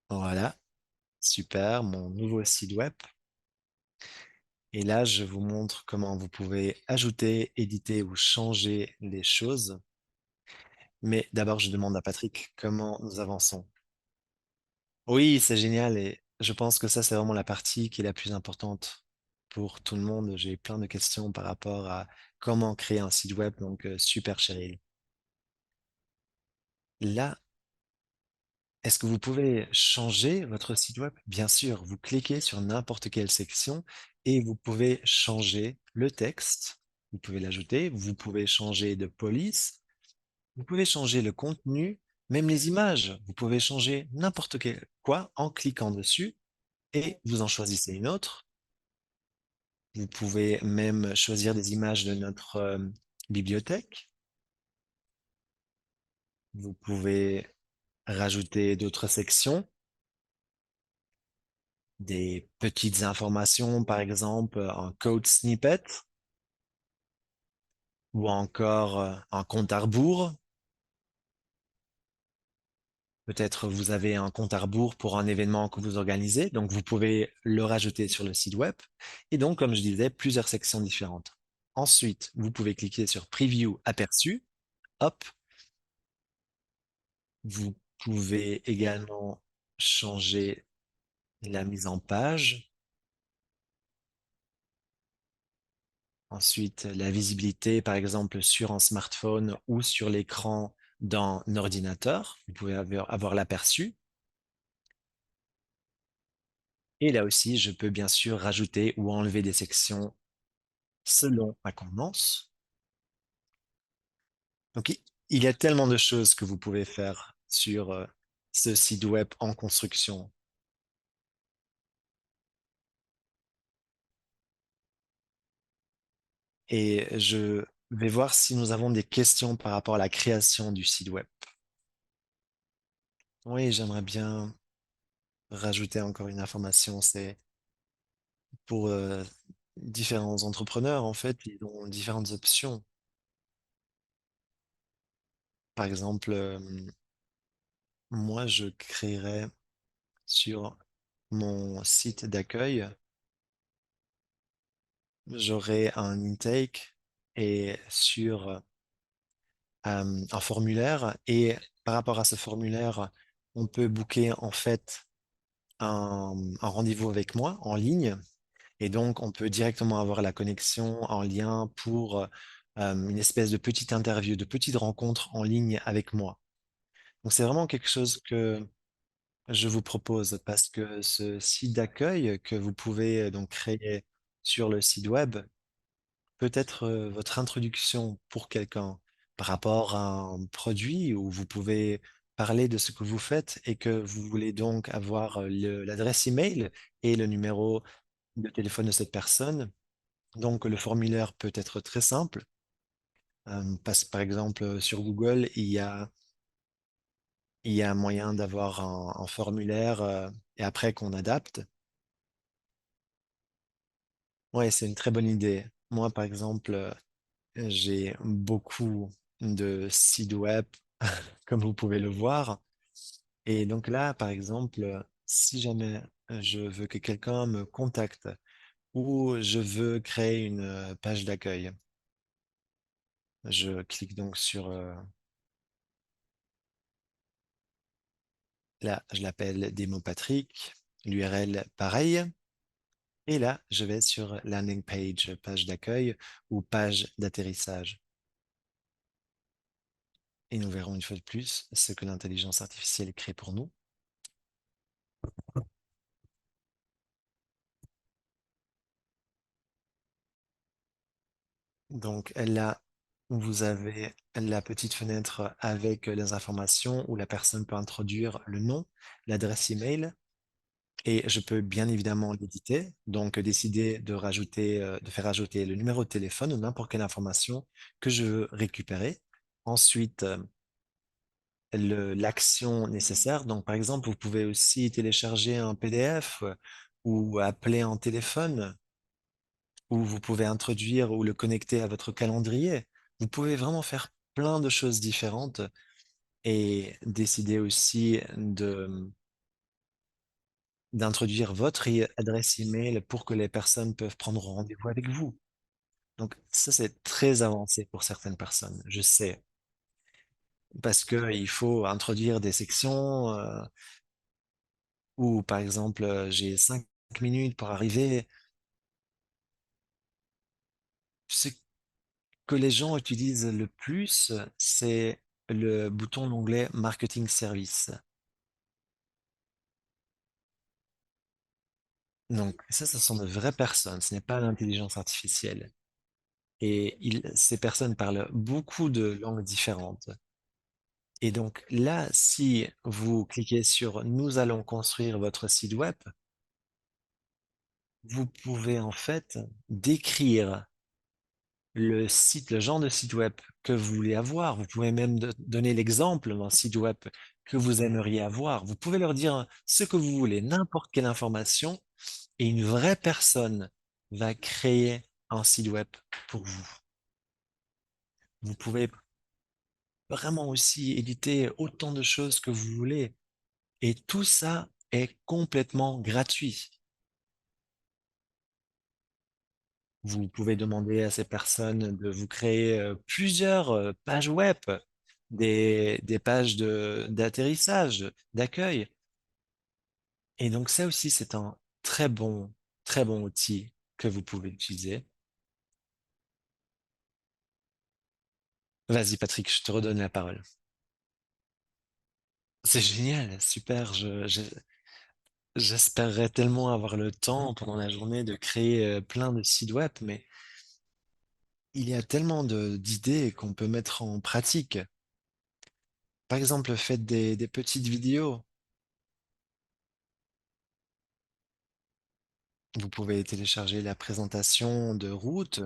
Voilà, super, mon nouveau site web. Et là, je vous montre comment vous pouvez ajouter, éditer ou changer les choses. Mais d'abord, je demande à Patrick comment nous avançons. Oui, c'est génial et je pense que ça, c'est vraiment la partie qui est la plus importante pour tout le monde. J'ai plein de questions par rapport à comment créer un site web, donc super Cheryl. Là, est-ce que vous pouvez changer votre site web? Bien sûr, vous cliquez sur n'importe quelle section et vous pouvez changer le texte. Vous pouvez l'ajouter, vous pouvez changer de police, vous pouvez changer le contenu, même les images. Vous pouvez changer n'importe quoi en cliquant dessus et vous en choisissez une autre. Vous pouvez même choisir des images de notre bibliothèque. Vous pouvez rajouter d'autres sections, des petites informations, par exemple un code snippet ou encore un compte à rebours. Peut-être vous avez un compte à rebours pour un événement que vous organisez, donc vous pouvez le rajouter sur le site web. Et donc, comme je disais, plusieurs sections différentes. Ensuite, vous pouvez cliquer sur Preview aperçu. Hop, vous pouvez également changer la mise en page. Ensuite, la visibilité, par exemple, sur un smartphone ou sur l'écran d'un ordinateur. Vous pouvez avoir l'aperçu. Et là aussi, je peux bien sûr rajouter ou enlever des sections selon ma convenance. Donc, il y a tellement de choses que vous pouvez faire sur ce site web en construction. Et je vais voir si nous avons des questions par rapport à la création du site web. Oui, j'aimerais bien rajouter encore une information. C'est pour différents entrepreneurs, en fait, ils ont différentes options. Par exemple, moi, je créerais sur mon site d'accueil, j'aurais un intake et sur un formulaire. Et par rapport à ce formulaire, on peut booker en fait un rendez-vous avec moi en ligne. Et donc, on peut directement avoir la connexion en lien pour une espèce de petite interview, de petite rencontre en ligne avec moi. Donc, c'est vraiment quelque chose que je vous propose parce que ce site d'accueil que vous pouvez donc créer sur le site web peut être votre introduction pour quelqu'un par rapport à un produit où vous pouvez parler de ce que vous faites et que vous voulez donc avoir l'adresse email et le numéro de téléphone de cette personne. Donc, le formulaire peut être très simple. Parce que, par exemple, sur Google, il y a un moyen d'avoir un formulaire et après qu'on adapte. Ouais, c'est une très bonne idée. Moi, par exemple, j'ai beaucoup de sites web, comme vous pouvez le voir. Et donc là, par exemple, si jamais je veux que quelqu'un me contacte ou je veux créer une page d'accueil, je clique donc sur là, je l'appelle Démo Patrick, l'URL pareil. Et là, je vais sur landing page, page d'accueil ou page d'atterrissage. Et nous verrons une fois de plus ce que l'intelligence artificielle crée pour nous. Donc là, vous avez la petite fenêtre avec les informations où la personne peut introduire le nom, l'adresse email, et je peux bien évidemment l'éditer, donc décider de rajouter, de faire ajouter le numéro de téléphone ou n'importe quelle information que je veux récupérer. Ensuite, l'action nécessaire. Donc, par exemple, vous pouvez aussi télécharger un PDF ou appeler en téléphone, ou vous pouvez introduire ou le connecter à votre calendrier. Vous pouvez vraiment faire plein de choses différentes et décider aussi d'introduire votre adresse email pour que les personnes peuvent prendre rendez-vous avec vous. Donc, ça, c'est très avancé pour certaines personnes, je sais, parce que il faut introduire des sections, ou par exemple, j'ai 5 minutes pour arriver. Ce que les gens utilisent le plus, c'est le bouton d'onglet Marketing Service. Donc ça, ce sont de vraies personnes, ce n'est pas l'intelligence artificielle. Et ces personnes parlent beaucoup de langues différentes. Et donc là, si vous cliquez sur Nous allons construire votre site web, vous pouvez en fait décrire le site, le genre de site web que vous voulez avoir. Vous pouvez même donner l'exemple d'un site web que vous aimeriez avoir. Vous pouvez leur dire ce que vous voulez, n'importe quelle information, et une vraie personne va créer un site web pour vous. Vous pouvez vraiment aussi éditer autant de choses que vous voulez. Et tout ça est complètement gratuit. Vous pouvez demander à ces personnes de vous créer plusieurs pages web, des pages d'atterrissage, d'accueil. Et donc ça aussi, c'est un très bon outil que vous pouvez utiliser. Vas-y, Patrick, je te redonne la parole. C'est génial, super. J'espérerais tellement avoir le temps pendant la journée de créer plein de sites web, mais il y a tellement d'idées qu'on peut mettre en pratique. Par exemple, faites des petites vidéos. Vous pouvez télécharger la présentation de route,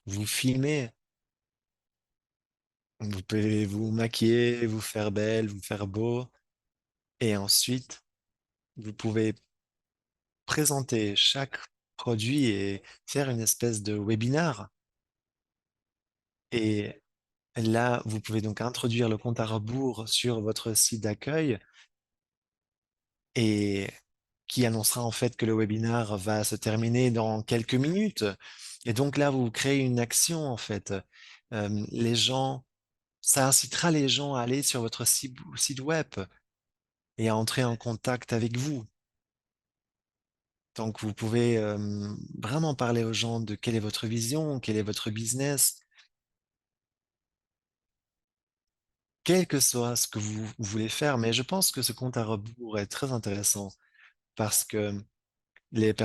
vous filmez, vous pouvez vous maquiller, vous faire belle, vous faire beau, et ensuite, vous pouvez présenter chaque produit et faire une espèce de webinar. Et là, vous pouvez donc introduire le compte à rebours sur votre site d'accueil et qui annoncera en fait que le webinar va se terminer dans quelques minutes. Et donc là, vous créez une action en fait. Les gens, ça incitera les gens à aller sur votre site web et à entrer en contact avec vous. Donc vous pouvez vraiment parler aux gens de quelle est votre vision, quel est votre business, quel que soit ce que vous voulez faire. Mais je pense que ce compte à rebours est très intéressant parce que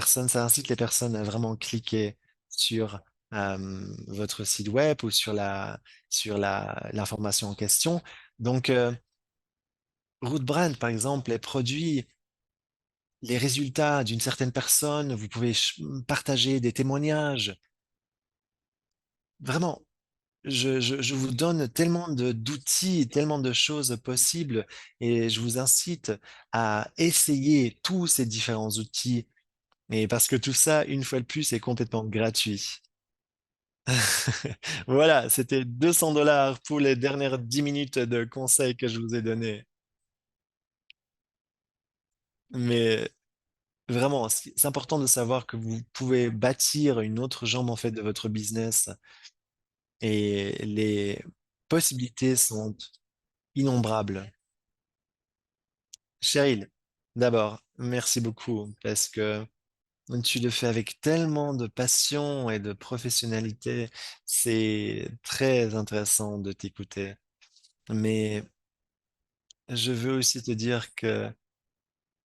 ça incite les personnes à vraiment cliquer sur votre site web ou sur l'information en question. Donc, Root Brand, par exemple, les produits, les résultats d'une certaine personne, vous pouvez partager des témoignages. Vraiment, je vous donne tellement d'outils, tellement de choses possibles et je vous incite à essayer tous ces différents outils. Et parce que tout ça, une fois de plus, est complètement gratuit. Voilà, c'était 200 $ pour les dernières 10 minutes de conseils que je vous ai donnés. Mais vraiment, c'est important de savoir que vous pouvez bâtir une autre jambe en fait de votre business et les possibilités sont innombrables. Cheryl, d'abord, merci beaucoup parce que tu le fais avec tellement de passion et de professionnalité. C'est très intéressant de t'écouter. Mais je veux aussi te dire que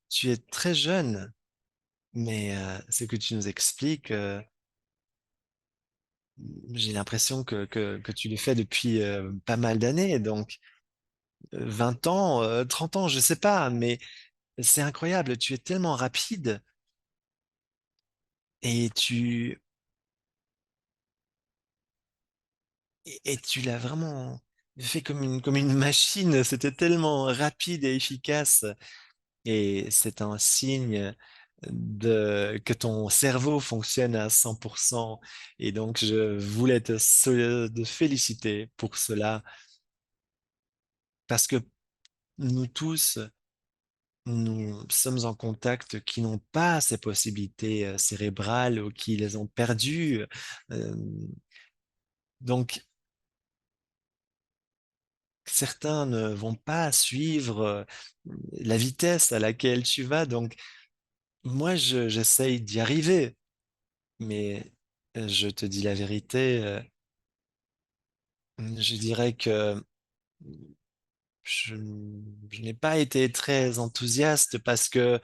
tu es très jeune, mais ce que tu nous expliques, j'ai l'impression que tu le fais depuis pas mal d'années. Donc, 20 ans, 30 ans, je sais pas, mais c'est incroyable. Tu es tellement rapide et et tu l'as vraiment fait comme une machine. C'était tellement rapide et efficace. Et c'est un signe que ton cerveau fonctionne à 100%. Et donc, je voulais te féliciter pour cela parce que nous tous, nous sommes en contact qui n'ont pas ces possibilités cérébrales ou qui les ont perdues. Euh, donc, certains ne vont pas suivre la vitesse à laquelle tu vas. Donc, moi, j'essaye d'y arriver, mais je te dis la vérité, je dirais que je, je n'ai pas été très enthousiaste parce que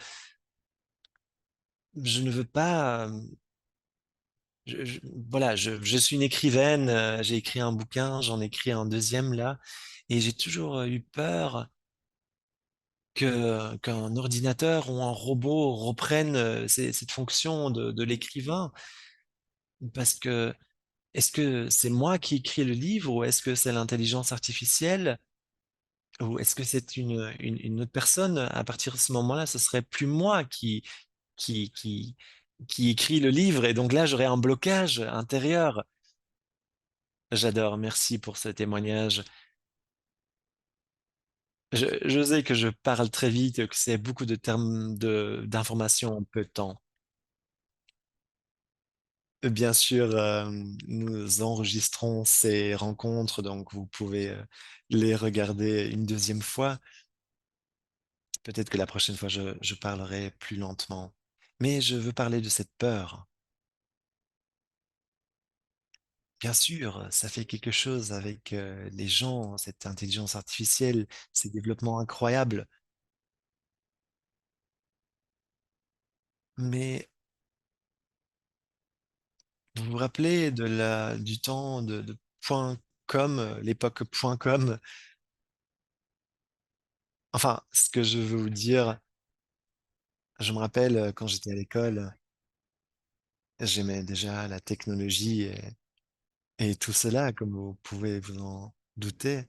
je ne veux pas. Voilà, je suis une écrivaine, j'ai écrit un bouquin, j'en ai écrit un deuxième là, et j'ai toujours eu peur qu'un ordinateur ou un robot reprenne cette fonction de l'écrivain, parce que est-ce que c'est moi qui écris le livre ou est-ce que c'est l'intelligence artificielle ou est-ce que c'est une autre personne? À partir de ce moment-là, ce serait plus moi qui, qui, qui écrit le livre, et donc là, j'aurais un blocage intérieur. J'adore, merci pour ce témoignage. Je sais que je parle très vite, que c'est beaucoup de termes d'informations en peu de temps. Bien sûr, nous enregistrons ces rencontres, donc vous pouvez les regarder une deuxième fois. Peut-être que la prochaine fois, je parlerai plus lentement. Mais je veux parler de cette peur. Bien sûr, ça fait quelque chose avec les gens, cette intelligence artificielle, ces développements incroyables. Mais vous vous rappelez du temps de point .com, l'époque point .com? Enfin, ce que je veux vous dire, je me rappelle quand j'étais à l'école, j'aimais déjà la technologie et tout cela, comme vous pouvez vous en douter.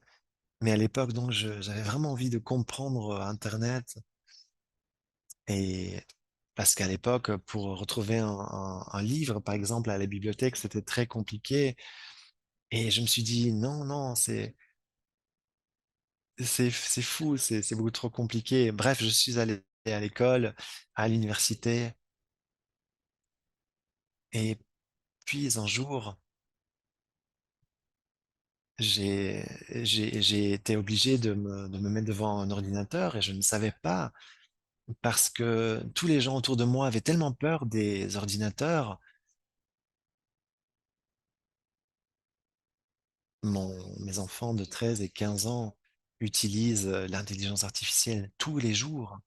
Mais à l'époque, donc, j'avais vraiment envie de comprendre Internet. Et parce qu'à l'époque, pour retrouver un livre, par exemple, à la bibliothèque, c'était très compliqué. Et je me suis dit, non, non, c'est fou, c'est beaucoup trop compliqué. Bref, je suis allé à l'école, à l'université. Et puis un jour, j'ai, j'ai été obligé de me mettre devant un ordinateur et je ne savais pas parce que tous les gens autour de moi avaient tellement peur des ordinateurs. Mes enfants de 13 et 15 ans utilisent l'intelligence artificielle tous les jours.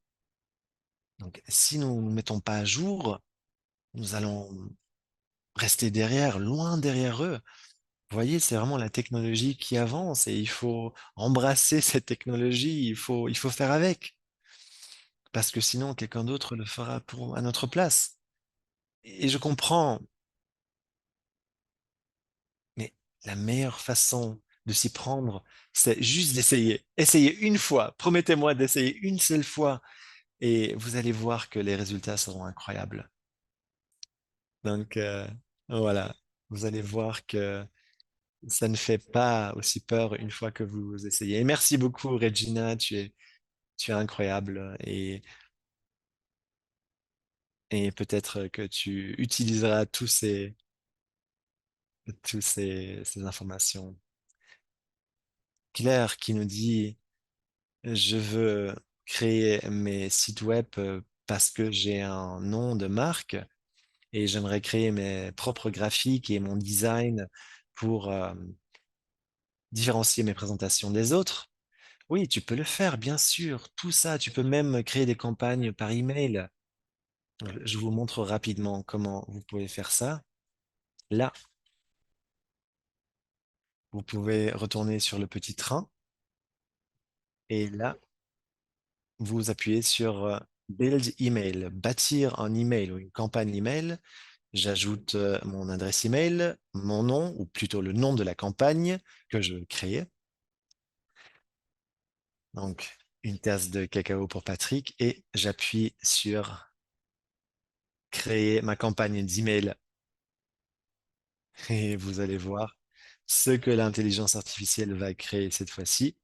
Donc, si nous ne nous mettons pas à jour, nous allons rester derrière, loin derrière eux. Vous voyez, c'est vraiment la technologie qui avance et il faut embrasser cette technologie, il faut faire avec, parce que sinon quelqu'un d'autre le fera à notre place. Et je comprends, mais la meilleure façon de s'y prendre, c'est juste d'essayer. Essayez une fois. Promettez-moi d'essayer une seule fois et vous allez voir que les résultats seront incroyables. Donc, voilà. Vous allez voir que ça ne fait pas aussi peur une fois que vous essayez. Et merci beaucoup, Regina. Tu es incroyable et peut-être que tu utiliseras ces informations. Claire qui nous dit, je veux créer mes sites web parce que j'ai un nom de marque et j'aimerais créer mes propres graphiques et mon design pour différencier mes présentations des autres. Oui, tu peux le faire, bien sûr. Tout ça, tu peux même créer des campagnes par email. Je vous montre rapidement comment vous pouvez faire ça. Là, vous pouvez retourner sur le petit train et là, vous appuyez sur Build Email, bâtir un email ou une campagne email. J'ajoute mon adresse email, mon nom, ou plutôt le nom de la campagne que je veux créer. Donc, une tasse de cacao pour Patrick et j'appuie sur créer ma campagne d'email et vous allez voir ce que l'intelligence artificielle va créer cette fois-ci.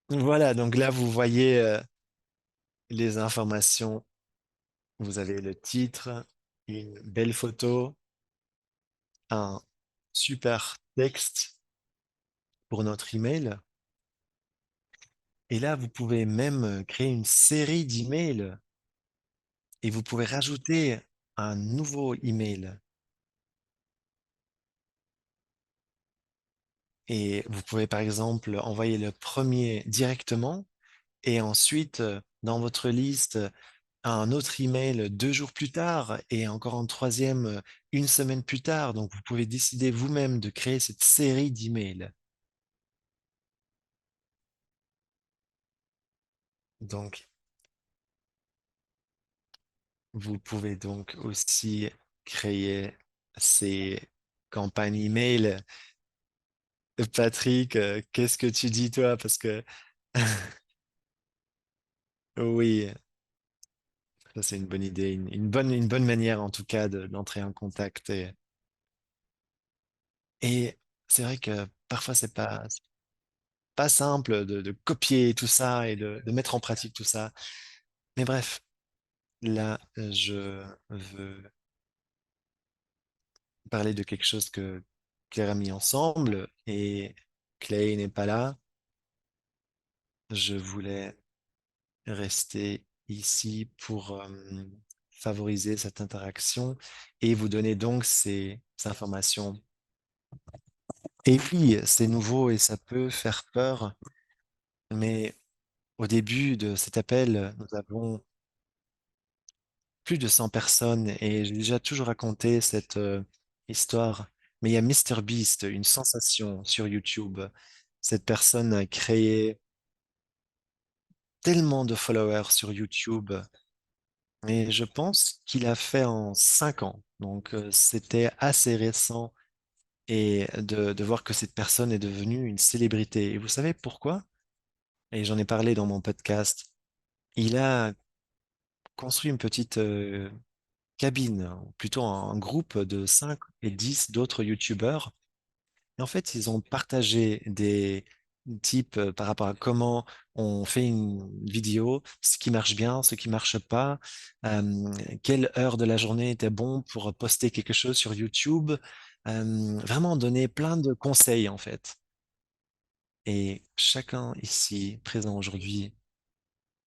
Voilà, donc là, vous voyez les informations. Vous avez le titre, une belle photo, un super texte pour notre email. Et là, vous pouvez même créer une série d'emails et vous pouvez rajouter un nouveau email. Et vous pouvez par exemple envoyer le premier directement et ensuite dans votre liste un autre email 2 jours plus tard et encore un troisième une semaine plus tard. Donc vous pouvez décider vous-même de créer cette série d'emails. Donc vous pouvez donc aussi créer ces campagnes email. Patrick, qu'est-ce que tu dis toi? Parce que oui, ça c'est une bonne idée, une bonne manière en tout cas d'entrer en contact. Et c'est vrai que parfois c'est pas simple de copier tout ça et de mettre en pratique tout ça. Mais bref, là, je veux parler de quelque chose que Claire a mis ensemble et Clay n'est pas là. Je voulais rester ici pour favoriser cette interaction et vous donner donc ces informations. Et oui, c'est nouveau et ça peut faire peur, mais au début de cet appel, nous avons plus de 100 personnes et j'ai déjà toujours raconté cette histoire. Mais il y a MrBeast, une sensation sur YouTube. Cette personne a créé tellement de followers sur YouTube et je pense qu'il a fait en 5 ans. Donc c'était assez récent et de voir que cette personne est devenue une célébrité. Et vous savez pourquoi? Et j'en ai parlé dans mon podcast. Il a construit une petite cabine, ou plutôt un groupe de 5 et 10 d'autres YouTubeurs. Et en fait, ils ont partagé des types par rapport à comment on fait une vidéo, ce qui marche bien, ce qui marche pas, quelle heure de la journée était bon pour poster quelque chose sur YouTube. Vraiment donner plein de conseils en fait. Et chacun ici présent aujourd'hui,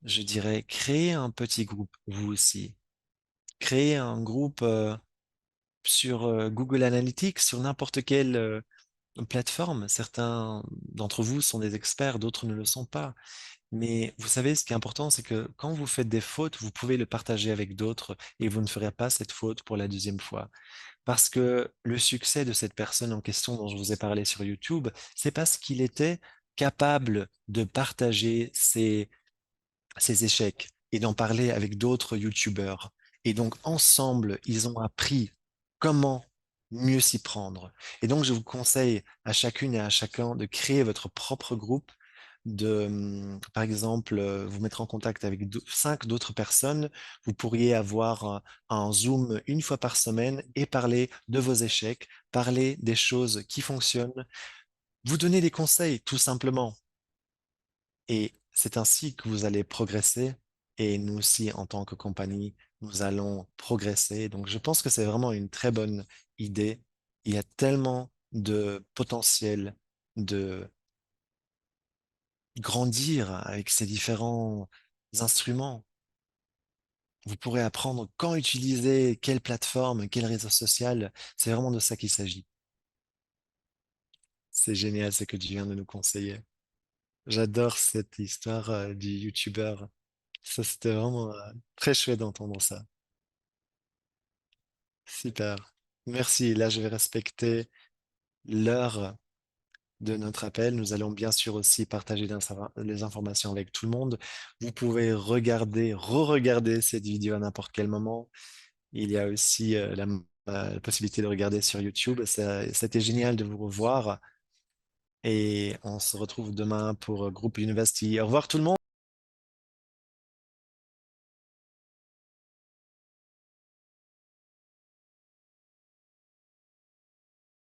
je dirais, créez un petit groupe, vous aussi. Créez un groupe sur Google Analytics, sur n'importe quelle plateforme. Certains d'entre vous sont des experts, d'autres ne le sont pas. Mais vous savez, ce qui est important, c'est que quand vous faites des fautes, vous pouvez le partager avec d'autres et vous ne ferez pas cette faute pour la deuxième fois. Parce que le succès de cette personne en question dont je vous ai parlé sur YouTube, c'est parce qu'il était capable de partager ses échecs et d'en parler avec d'autres YouTubeurs. Et donc, ensemble, ils ont appris comment mieux s'y prendre. Et donc, je vous conseille à chacune et à chacun de créer votre propre groupe, par exemple, vous mettre en contact avec cinq d'autres personnes. Vous pourriez avoir un Zoom une fois par semaine et parler de vos échecs, parler des choses qui fonctionnent, vous donner des conseils, tout simplement. Et c'est ainsi que vous allez progresser. Et nous aussi, en tant que compagnie, nous allons progresser. Donc, je pense que c'est vraiment une très bonne idée. Il y a tellement de potentiel de grandir avec ces différents instruments. Vous pourrez apprendre quand utiliser quelle plateforme, quel réseau social. C'est vraiment de ça qu'il s'agit. C'est génial ce que tu viens de nous conseiller. J'adore cette histoire du YouTuber. Ça, c'était vraiment très chouette d'entendre ça. Super. Merci. Là, je vais respecter l'heure de notre appel. Nous allons bien sûr aussi partager les informations avec tout le monde. Vous pouvez regarder, re-regarder cette vidéo à n'importe quel moment. Il y a aussi la possibilité de regarder sur YouTube. C'était génial de vous revoir et on se retrouve demain pour Groupe University. Au revoir tout le monde.